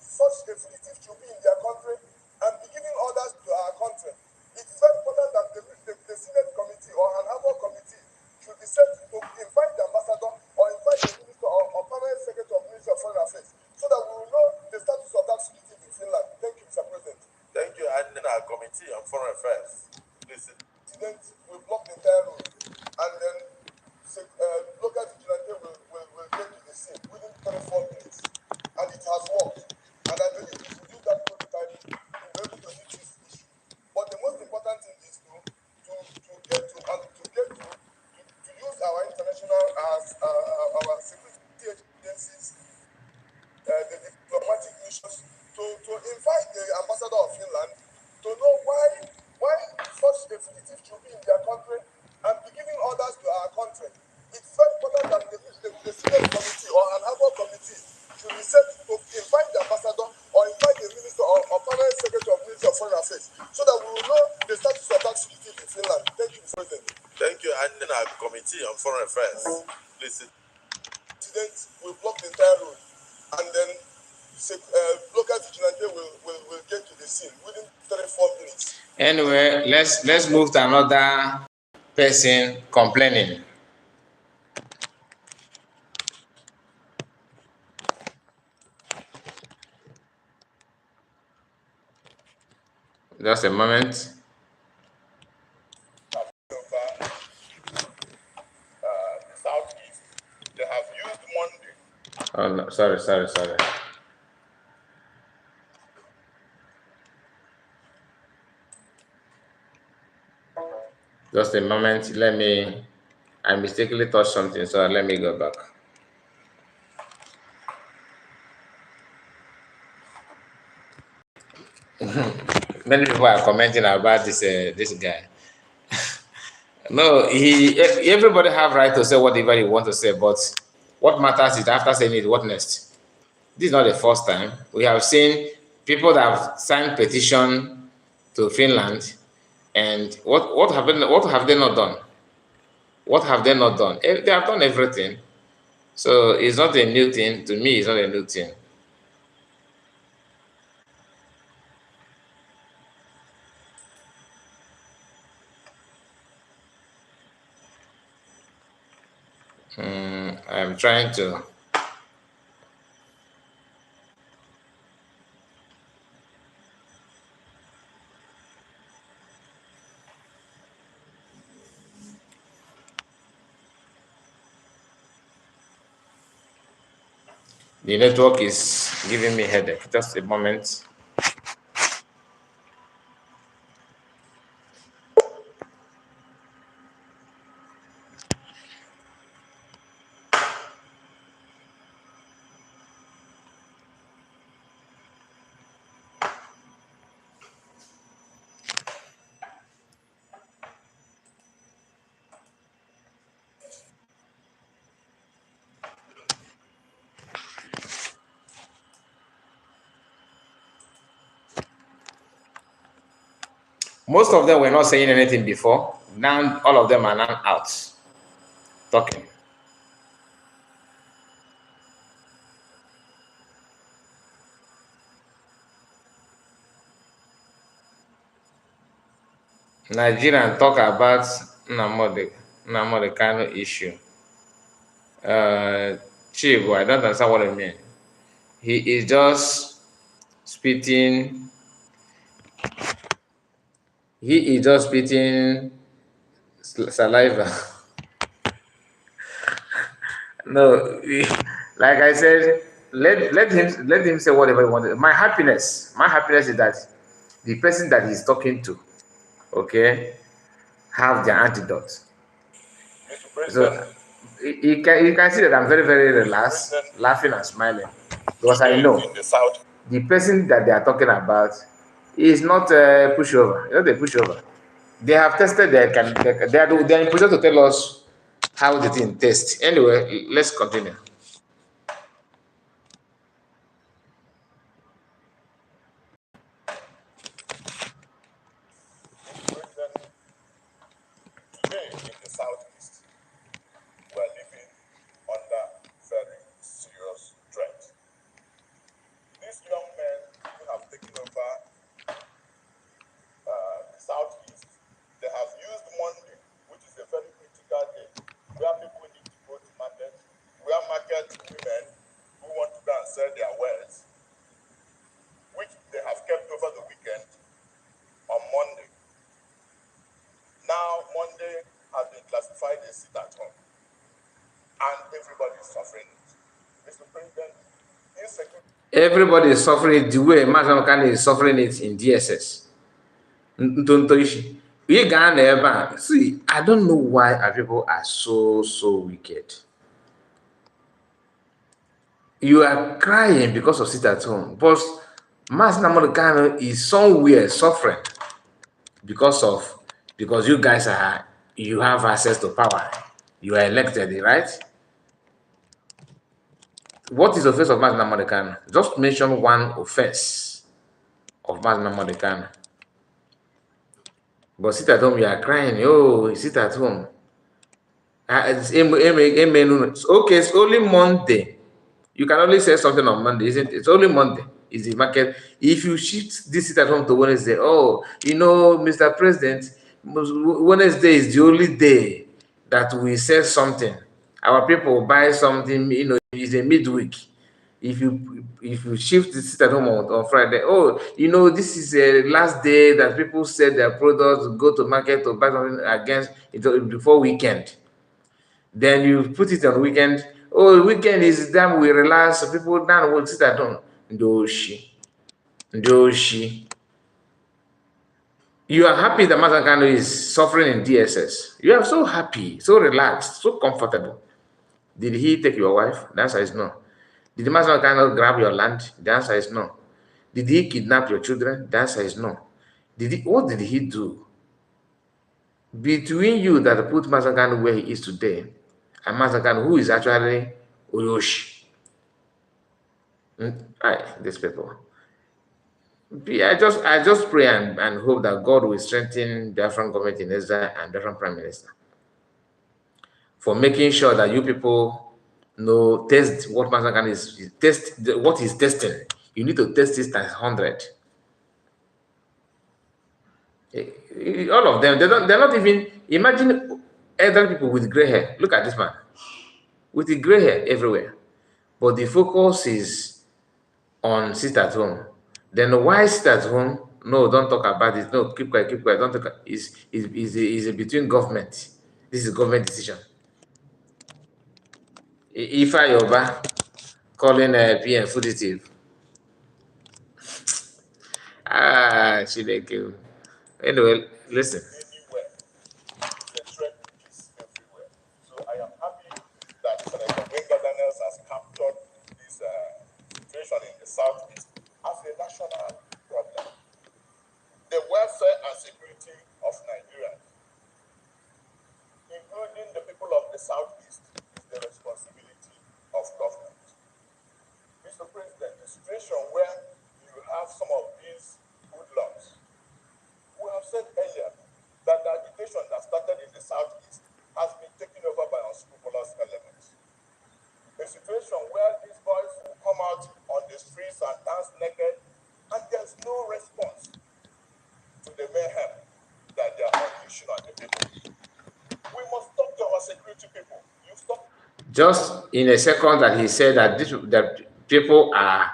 such a fugitive should be in their country and be giving orders to our country. It is very important that the Senate committee or an ad hoc committee should be set to invite the ambassador or invite the minister or permanent secretary of Ministry of Foreign Affairs so that we will know the status of that fugitive in Finland. Thank you, Mr. President. Thank you. And then our committee on foreign affairs. Listen. Will block the entire road, and then local vigilante will get to the scene within 34 minutes, and it has worked. And I believe if we do that prototype, we'll be able to hit this issue. But the most important thing is to use our international our security agencies, the diplomatic missions, to invite the ambassador of Finland to know why such a fugitive should be in their country and be giving orders to our country. It's very important that the Senate committee or an ad hoc committee should be set to invite the ambassador or invite the minister or permanent secretary of Ministry of Foreign Affairs so that we will know the status of that fugitive in Finland. Thank you, Mr. President. Thank you. And then our committee on foreign affairs. Listen. Incident will block the entire road, and then local vigilante will get to the scene within 34 minutes. Anyway, let's move to another person complaining. Just a moment. The southeast, they have used Monday. Oh no, sorry. Just a moment. I mistakenly touched something, so let me go back. Many people are commenting about this guy. No, everybody have right to say whatever he want to say, but what matters is after saying it, what next? This is not the first time. We have seen people that have signed petition to Finland, and what have they not done? What have they not done? They have done everything. So it's not a new thing. To me, it's not a new thing. I'm trying to. The network is giving me headache. Just a moment. Most of them were not saying anything before. Now all of them are now out talking. Nigerian talk about Nnamdi Kanu issue. Chibu, I don't understand what it means. He is just spitting. He is just spitting saliva. No, like I said, let him say whatever he wanted. My happiness is that the person that he's talking to, okay, have their antidote. So you can see that I'm very, very relaxed, laughing and smiling, because I know the person that they are talking about is not a pushover. Not a pushover. They have tested. They are in position to tell us how the thing tastes. Anyway, let's continue. Today in the southeast, we are living under very serious threat. These young men who have taken over the southeast, they have used Monday, which is a very critical day, where people need to go to market, where market women who want to go and sell their wares, which they have kept over the weekend, on Monday. Now, Monday has been classified as sit at home, and everybody is suffering it. Mr. President, insecurity. Everybody is suffering it the way Mazen Kane is suffering it in DSS. Ntontoishi. We got never see. I don't know why our people are so wicked. You are crying because of sit at home, but Mazen Kane is somewhere suffering because you have access to power. You are elected, right? What is the offense of Mazen Kane? Just mention one offense of Mazen Kane. But sit at home, you are crying. Oh, sit at home. Okay, it's only Monday. You can only say something on Monday, isn't it? It's only Monday. Is the market? If you shift this sit at home to Wednesday, oh, Mr. President, Wednesday is the only day that we sell something. Our people buy something, it's a midweek. If you shift the sit at home on Friday, oh, this is a last day that people sell their products, go to market to buy something against before weekend. Then you put it on weekend. Oh, weekend is time we relax. People now will sit at home. Ndoshi. Ndoshi. You are happy that Mazakano is suffering in DSS. You are so happy, so relaxed, so comfortable. Did he take your wife? The answer is no. Did Mazakano grab your land? The answer is no. Did he kidnap your children? The answer is no. What did he do? Between you that put Mazakano where he is today, and Mazakano, who is actually Oyoshi. These people. I just pray and hope that God will strengthen the Afghan government in Israel and the Afghan Prime Minister for making sure that you people know test what Mazakano is what he's testing. You need to test this times 100. All of them, they're not even imagine elderly people with gray hair. Look at this man with the gray hair everywhere. But the focus is on sit at home. Then why sit at home? No, don't talk about it. No, keep quiet, keep quiet. Don't talk. Is between government. This is government decision. Ifa Yoba, calling a PM fugitive. Ah, Chineke. Anyway, listen. Anywhere. The threat is everywhere. So I am happy that Senator Wenger Daniels has captured this situation in the Southeast as a national problem. The welfare and security of Nigerians, including the people of the Southeast, is the responsibility of government. Mr. President, the situation where you have some of these hoodlums, we have said earlier that the agitation that started in the Southeast has been taken over by unscrupulous elements. A situation where these boys will come out on the streets and dance naked, and there's no response to the mayhem that they are unleashing on the people. We must talk to our security people. You stop. Just in a second that he said that that people are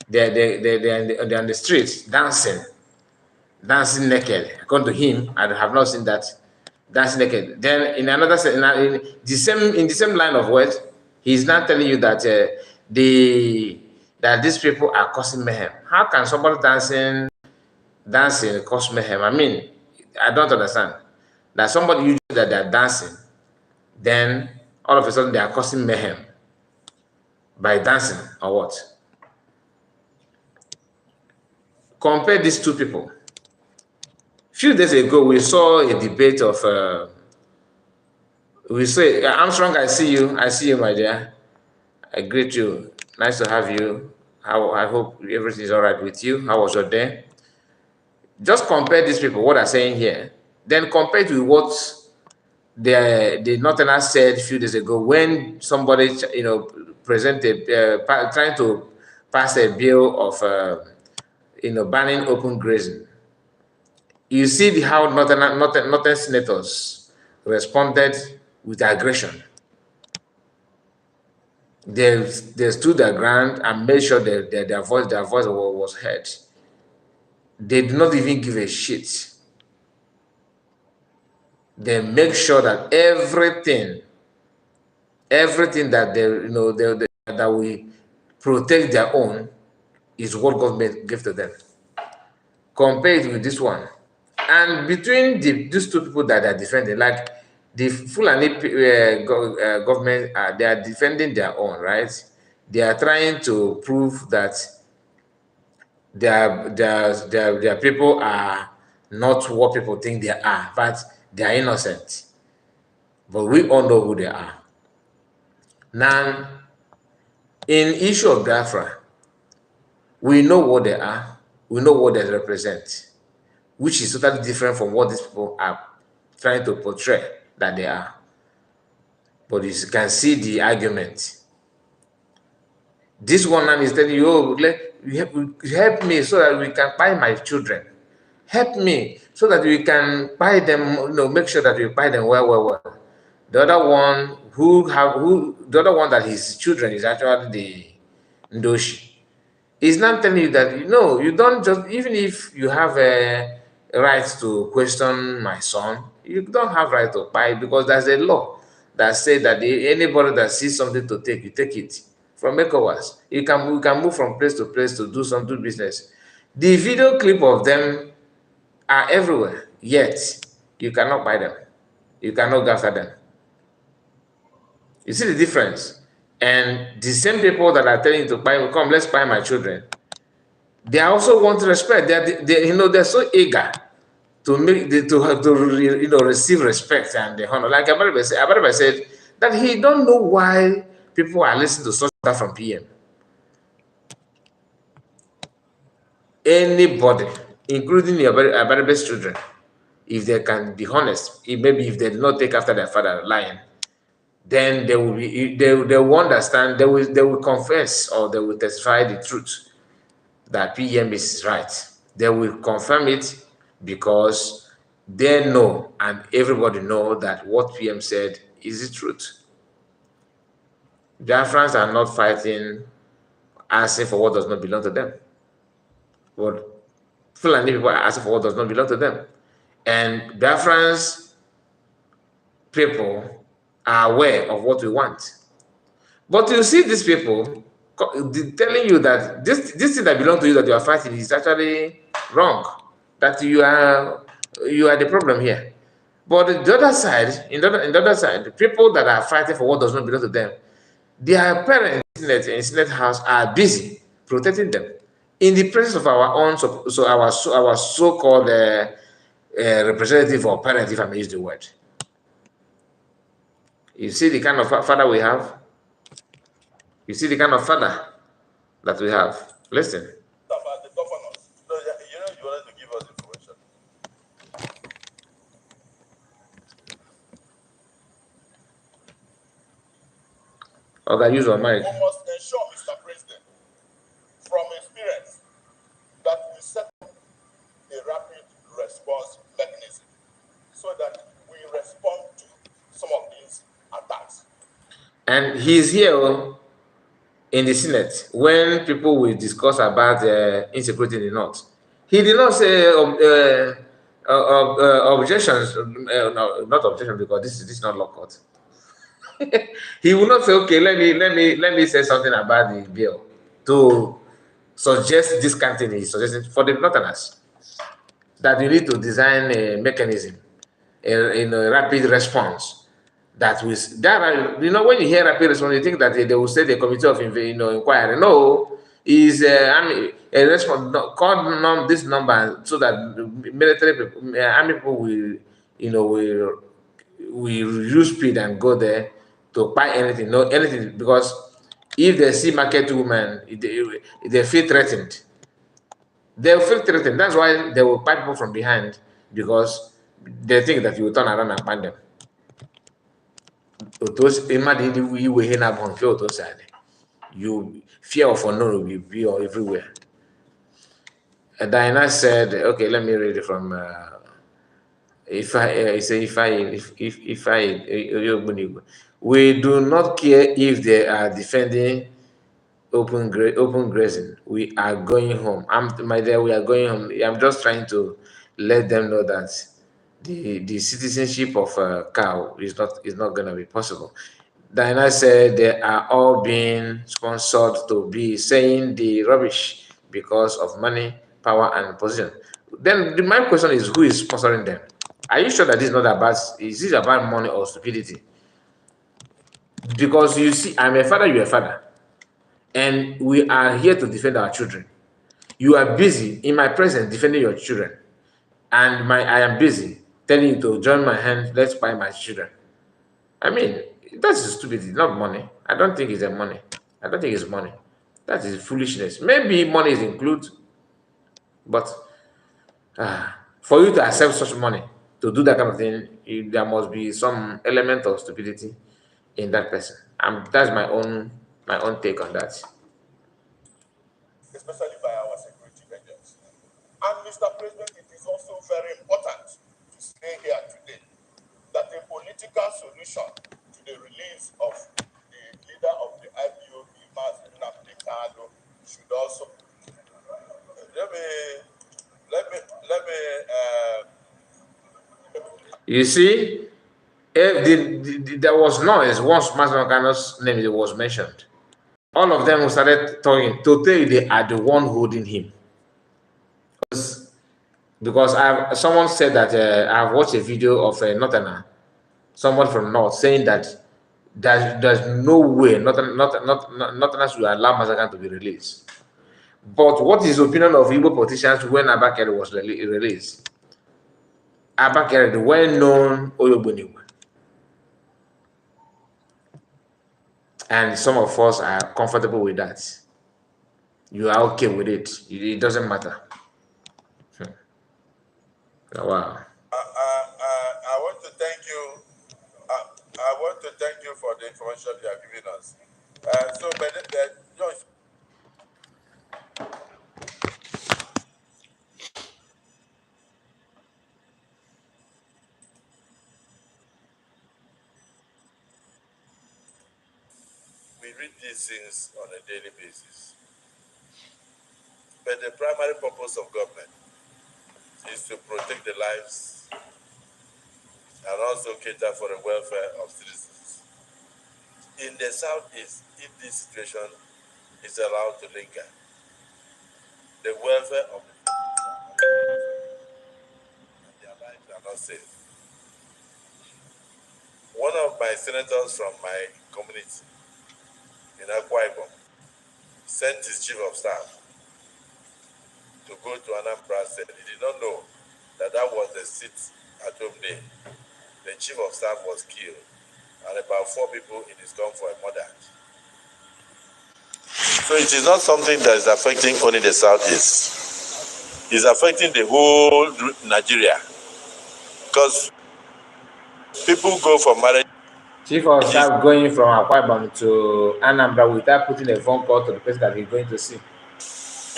they're on the streets dancing naked. According to him, I have not seen that dancing naked. Then in another in the same line of words, he's not telling you that that these people are causing mayhem. How can somebody dancing cause mayhem? I mean, I don't understand. That somebody usually that they're dancing, then all of a sudden they are causing mayhem by dancing or what? Compare these two people. A few days ago, we saw a debate of we say Armstrong. I see you. I see you, my dear. I greet you. Nice to have you. How I hope everything is all right with you. How was your day? Just compare these people. What I'm saying here. Then compare it with what the Northerners said a few days ago when somebody presented trying to pass a bill of banning open grazing. You see how northern senators responded with aggression. They stood their ground and made sure that their voice was heard. They did not even give a shit. They make sure that everything that that we protect their own is what government gave to them. Compare it with this one. And between these two people that are defending, like the Fulani government, they are defending their own, right? They are trying to prove that their people are not what people think they are, but they are innocent. But we all know who they are. Now, in issue of Biafra, we know what they are, we know what they represent, which is totally different from what these people are trying to portray that they are. But you can see the argument. This one man is telling you, oh, help me so that we can buy my children. Help me so that we can buy them, make sure that we buy them well. The other one the other one that his children is actually the Ndoshi. He's not telling you that, you don't just, even if you have a right to question my son, you don't have right to buy because there's a law that says that anybody that sees something to take, you take it. From ECOWAS, we can move from place to place to do business. The video clip of them are everywhere, yet you cannot buy them. You cannot go after them. You see the difference? And the same people that are telling you to buy, come, let's buy my children. They also want respect. They're so eager to receive respect and the honor. Like Abaribe said that he don't know why people are listening to such stuff from PM. Anybody, including Abaribe's children, if they can be honest, maybe if they do not take after their father lying, then they will understand, they will confess or they will testify the truth that PM is right. They will confirm it because they know and everybody know that what PM said is the truth. Biafrans are not fighting, asking for what does not belong to them. But Fulani people are asking for what does not belong to them. And Biafrans people are aware of what we want. But you see these people, telling you that this thing that belongs to you that you are fighting is actually wrong. That you are the problem here. But the other side, in the other side, the people that are fighting for what does not belong to them, their parents in Senate House are busy protecting them in the presence of our own, our so-called representative or parent, if I may use the word. You see the kind of father we have. You see the kind of father that we have. Listen. The governors. No, you know, you wanted to give us information. Okay, use your mic. We must ensure, Mr. President, from experience, that we set up a rapid response mechanism so that we respond to some of these attacks. And he's here in the Senate when people will discuss about insecurity in the North. He did not say objections, no, not objections, because this is not law court. He will not say, okay, let me say something about the bill to suggest this kind of thing he's suggesting for the Northerners, that you need to design a mechanism in a rapid response that we that are, when you hear rapid response, you think that they will say the committee of inquiry. No, is a response. No, call this number so that military people, army people will will use speed and go there to buy anything. No, anything, because if they see market women, they feel threatened. They'll feel threatened. That's why they will buy people from behind, because they think that you will turn around and find them. You fear of unknown will be everywhere. And Diana said, okay, let me read it from if I we do not care if they are defending open grazing. We are going home. My dear, we are going home. I'm just trying to let them know that the citizenship of a cow is not going to be possible. Diana said they are all being sponsored to be saying the rubbish because of money, power, and position. Then my question is, who is sponsoring them? Are you sure that this is not about, is this about money or stupidity? Because you see, I'm a father, you're a father, and we are here to defend our children. You are busy in my presence defending your children, and I am busy telling you to join my hand, let's buy my children. I mean, that's stupidity, not money. I don't think it's a money. I don't think it's money. That is foolishness. Maybe money is included, but for you to accept such money to do that kind of thing, there must be some element of stupidity in that person. That's my own take on that. Especially by our security agents. And Mr. President, it is also very important to say here today that a political solution to the release of the leader of the IPOB, Master Nnamdi Kanu, should also let me You see, there was noise once Master Kano's name was mentioned. All of them started talking to tell you they are the one holding him. Because someone said that I've watched a video of a Northerner, someone from North, saying that there's no way Northerners will allow Massacre to be released. But what is the opinion of Igbo politicians when Abakari was released? Abakari, the well-known Oyogboniwa. And some of us are comfortable with that. You are okay with it. It doesn't matter. Wow. I want to thank you. I want to thank you for the information you have given us. We read these things on a daily basis. But the primary purpose of government is to protect the lives and also cater for the welfare of citizens. In the Southeast, if this situation is allowed to linger. The welfare of the and their lives are not safe. One of my senators from my community in Ekpa sent his chief of staff to go to Anambra State. He did not know that that was the sit at home day. The chief of staff was killed, and about 4 people in his gun for a murder. So it is not something that is affecting only the southeast. It's affecting the whole Nigeria, because people go for marriage. Chief of staff going from Akwa Ibom to Anambra without putting a phone call to the person that he's going to see.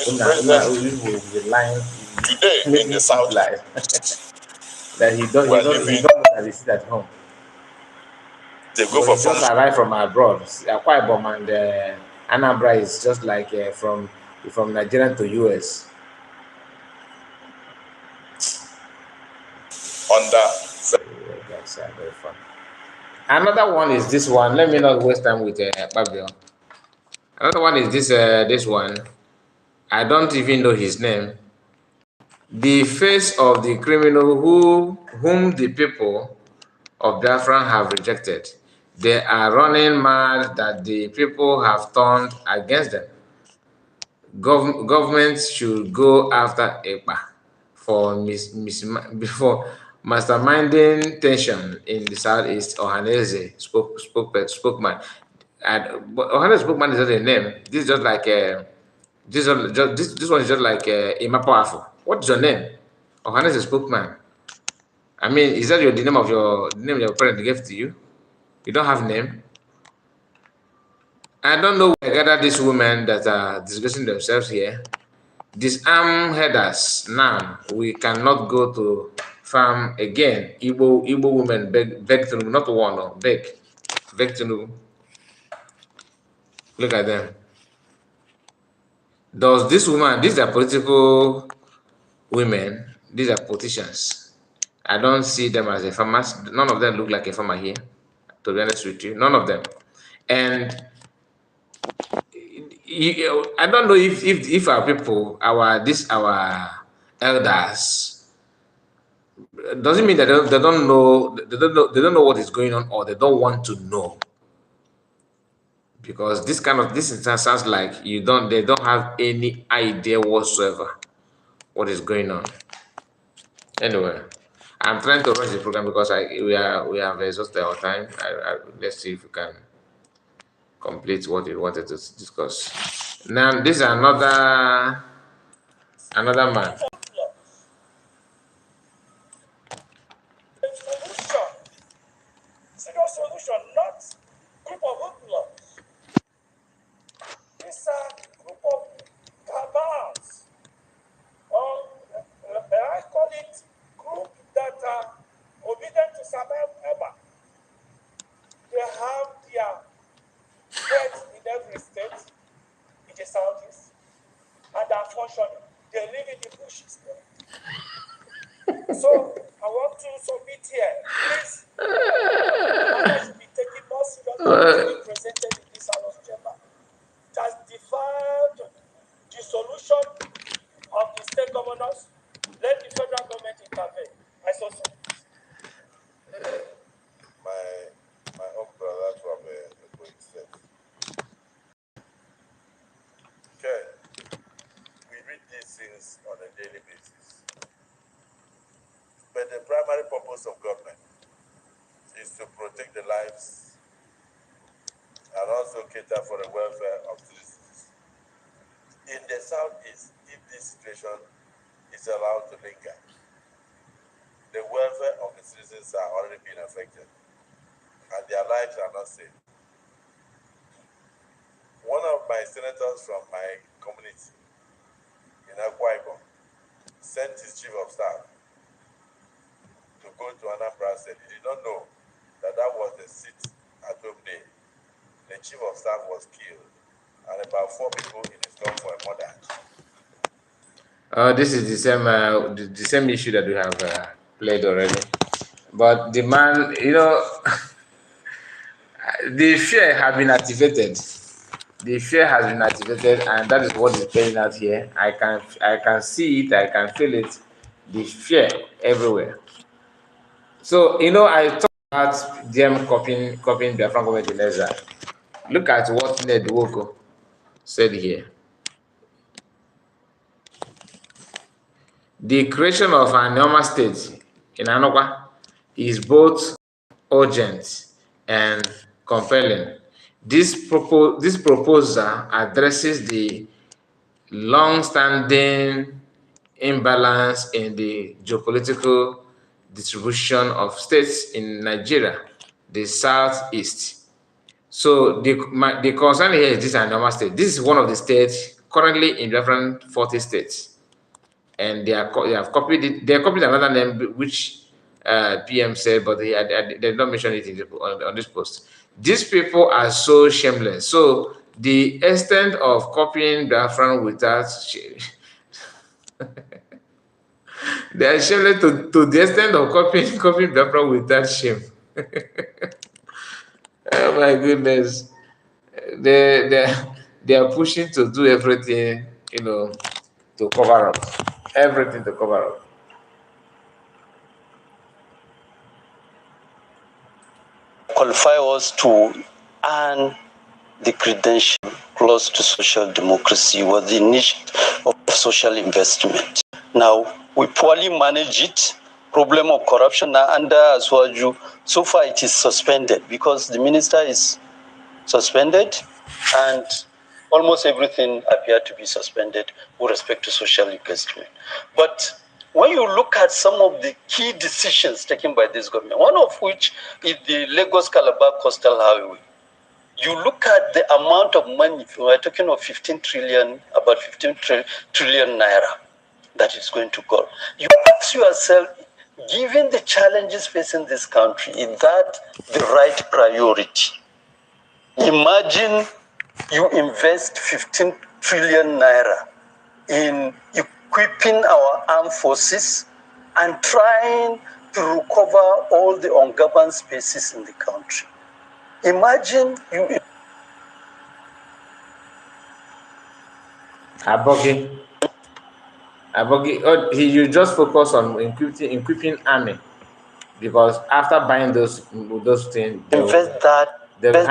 Who will be lying, Today in the south lies. That he don't know that he's at home. They go But for he just arrived from abroad. Akwa Ibom and Anambra is just like from Nigeria to US. That's very fun. Another one is this one. Let me not waste time with Pablo. Another one is this one. I don't even know his name. The face of the criminal whom the people of Biafra have rejected. They are running mad that the people have turned against them. Government should go after Ekpa for masterminding tension in the southeast. Ohaneze spokesman. But Ohaneze spokesman is not a name. This is just like this one is just like Ima Powerful. What is your name? Ohaneze spokesman. I mean, is that the name of your parent gave to you? You don't have name. I don't know where I gather these women that are disgracing themselves here. Disarm headers now. We cannot go to farm again. Igbo women beg to not one, no, beg to look at them. Does this woman? These are political women. These are politicians. I don't see them as a farmers. None of them look like a farmer here. To be honest with you, none of them. And I don't know if our people, our elders, doesn't mean that they don't know what is going on, or they don't want to know. Because this instance sounds like they don't have any idea whatsoever what is going on. Anyway, I'm trying to rush the program because we have exhausted our time. Let's see if we can complete what we wanted to discuss. Now, this is another man. Solution, not group of hoodlums. These are group of cabals, or I call it group that are obedient to Samuel Ekpa. They have their heads in every state in the southeast, and they are functioning. They live in the bushes there. So I want to submit here, please. I should be taken more seriously presented in this house chamber. It has defined the solution of the state governors. Let the federal government intervene. I saw so. My own brother from Ekpa State. Okay. We read these things on a daily basis. But the primary purpose of government is to protect the lives and also cater for the welfare of citizens. In the southeast, if this situation is allowed to linger, the welfare of the citizens are already being affected, and their lives are not safe. One of my senators from my community in Ekpa sent his chief of staff to go to Anambra State. He did not know that that was the sit at home day. The chief of staff was killed, and about 4 people in his gun for a murder. This is the same issue that we have played already. But the man, the fear have been activated. The fear has been activated, and that is what is playing out here. I can see it, I can feel it. The fear everywhere. So I talked about them copying Biafran government in exile. Look at what Ned Woko said here. The creation of an normal state in Anokwa is both urgent and compelling. This proposal addresses the long-standing imbalance in the geopolitical distribution of states in Nigeria, the southeast. So the concern here is this normal state. This is one of the states currently in different 40 states, and they have copied it. They copied another name which PM said, but they did not mention it on this post. These people are so shameless. So the extent of copying Biafran without they are shameless to the extent of copying Biafran without shame. Oh my goodness. They they they are pushing to do everything, to cover up. Everything to cover up. Qualify us to earn the credential close to social democracy was the niche of social investment. Now, we poorly manage it. Problem of corruption now under Aswaju. So far, it is suspended because the minister is suspended and almost everything appeared to be suspended with respect to social investment. But when you look at some of the key decisions taken by this government, one of which is the Lagos-Calabar Coastal Highway, you look at the amount of money, we're talking of 15 trillion, about 15 trillion naira that is going to go. You ask yourself, given the challenges facing this country, is that the right priority? Imagine you invest 15 trillion naira in equipping our armed forces and trying to recover all the ungoverned spaces in the country. Imagine you. Abogi, you just focus on equipping army, because after buying those things, Invest that, they will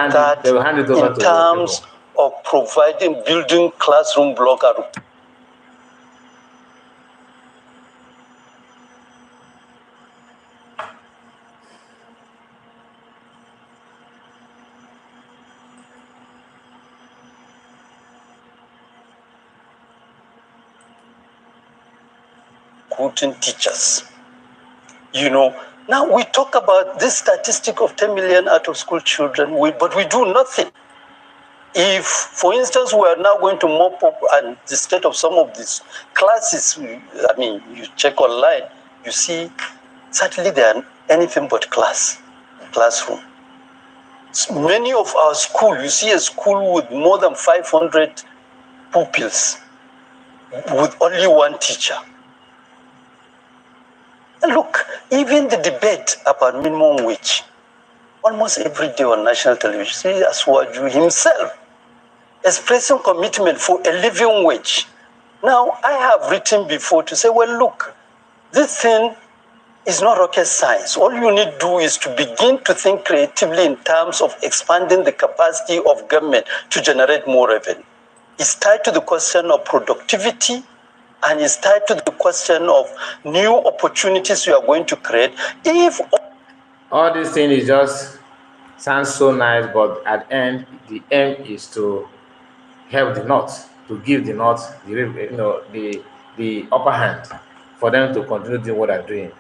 hand it over in to terms people. of providing, building classroom block. Recruiting teachers. Now we talk about this statistic of 10 million out of school children, but we do nothing. If, for instance, we are now going to mop up and the state of some of these classes, you check online, you see, certainly they are anything but classroom. Many of our schools, you see a school with more than 500 pupils, with only one teacher. And look, even the debate about minimum wage, almost every day on national television, see Aswaju himself expressing commitment for a living wage. Now, I have written before to say, well, look, this thing is not rocket science. All you need to do is to begin to think creatively in terms of expanding the capacity of government to generate more revenue. It's tied to the question of productivity, and it's tied to the question of new opportunities you are going to create. If all this thing is just sounds so nice, but at the end, the aim is to help the North, to give the North the upper hand for them to continue doing what they're doing.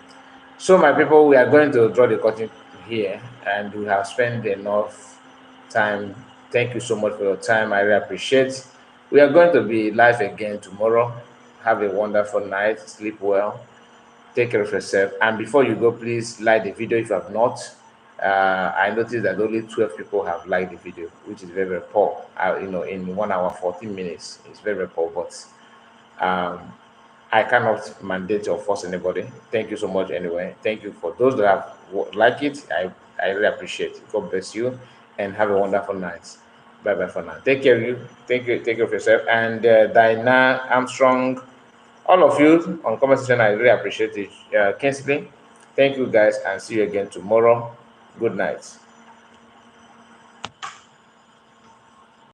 So, my people, we are going to draw the curtain here, and we have spent enough time. Thank you so much for your time. I really appreciate. We are going to be live again tomorrow. Have a wonderful night. Sleep well. Take care of yourself. And before you go, please like the video if you have not. I noticed that only 12 people have liked the video, which is very, very poor. In 1 hour, 14 minutes, it's very, very poor. But um, I cannot mandate or force anybody. Thank you so much anyway. Thank you for those that have liked it. I really appreciate it. God bless you and have a wonderful night. Bye bye for now. Take care of you. Take care of yourself. And Dinah Armstrong, all of you on conversation, I really appreciate it. Kingsley, thank you guys, and see you again tomorrow. Good night.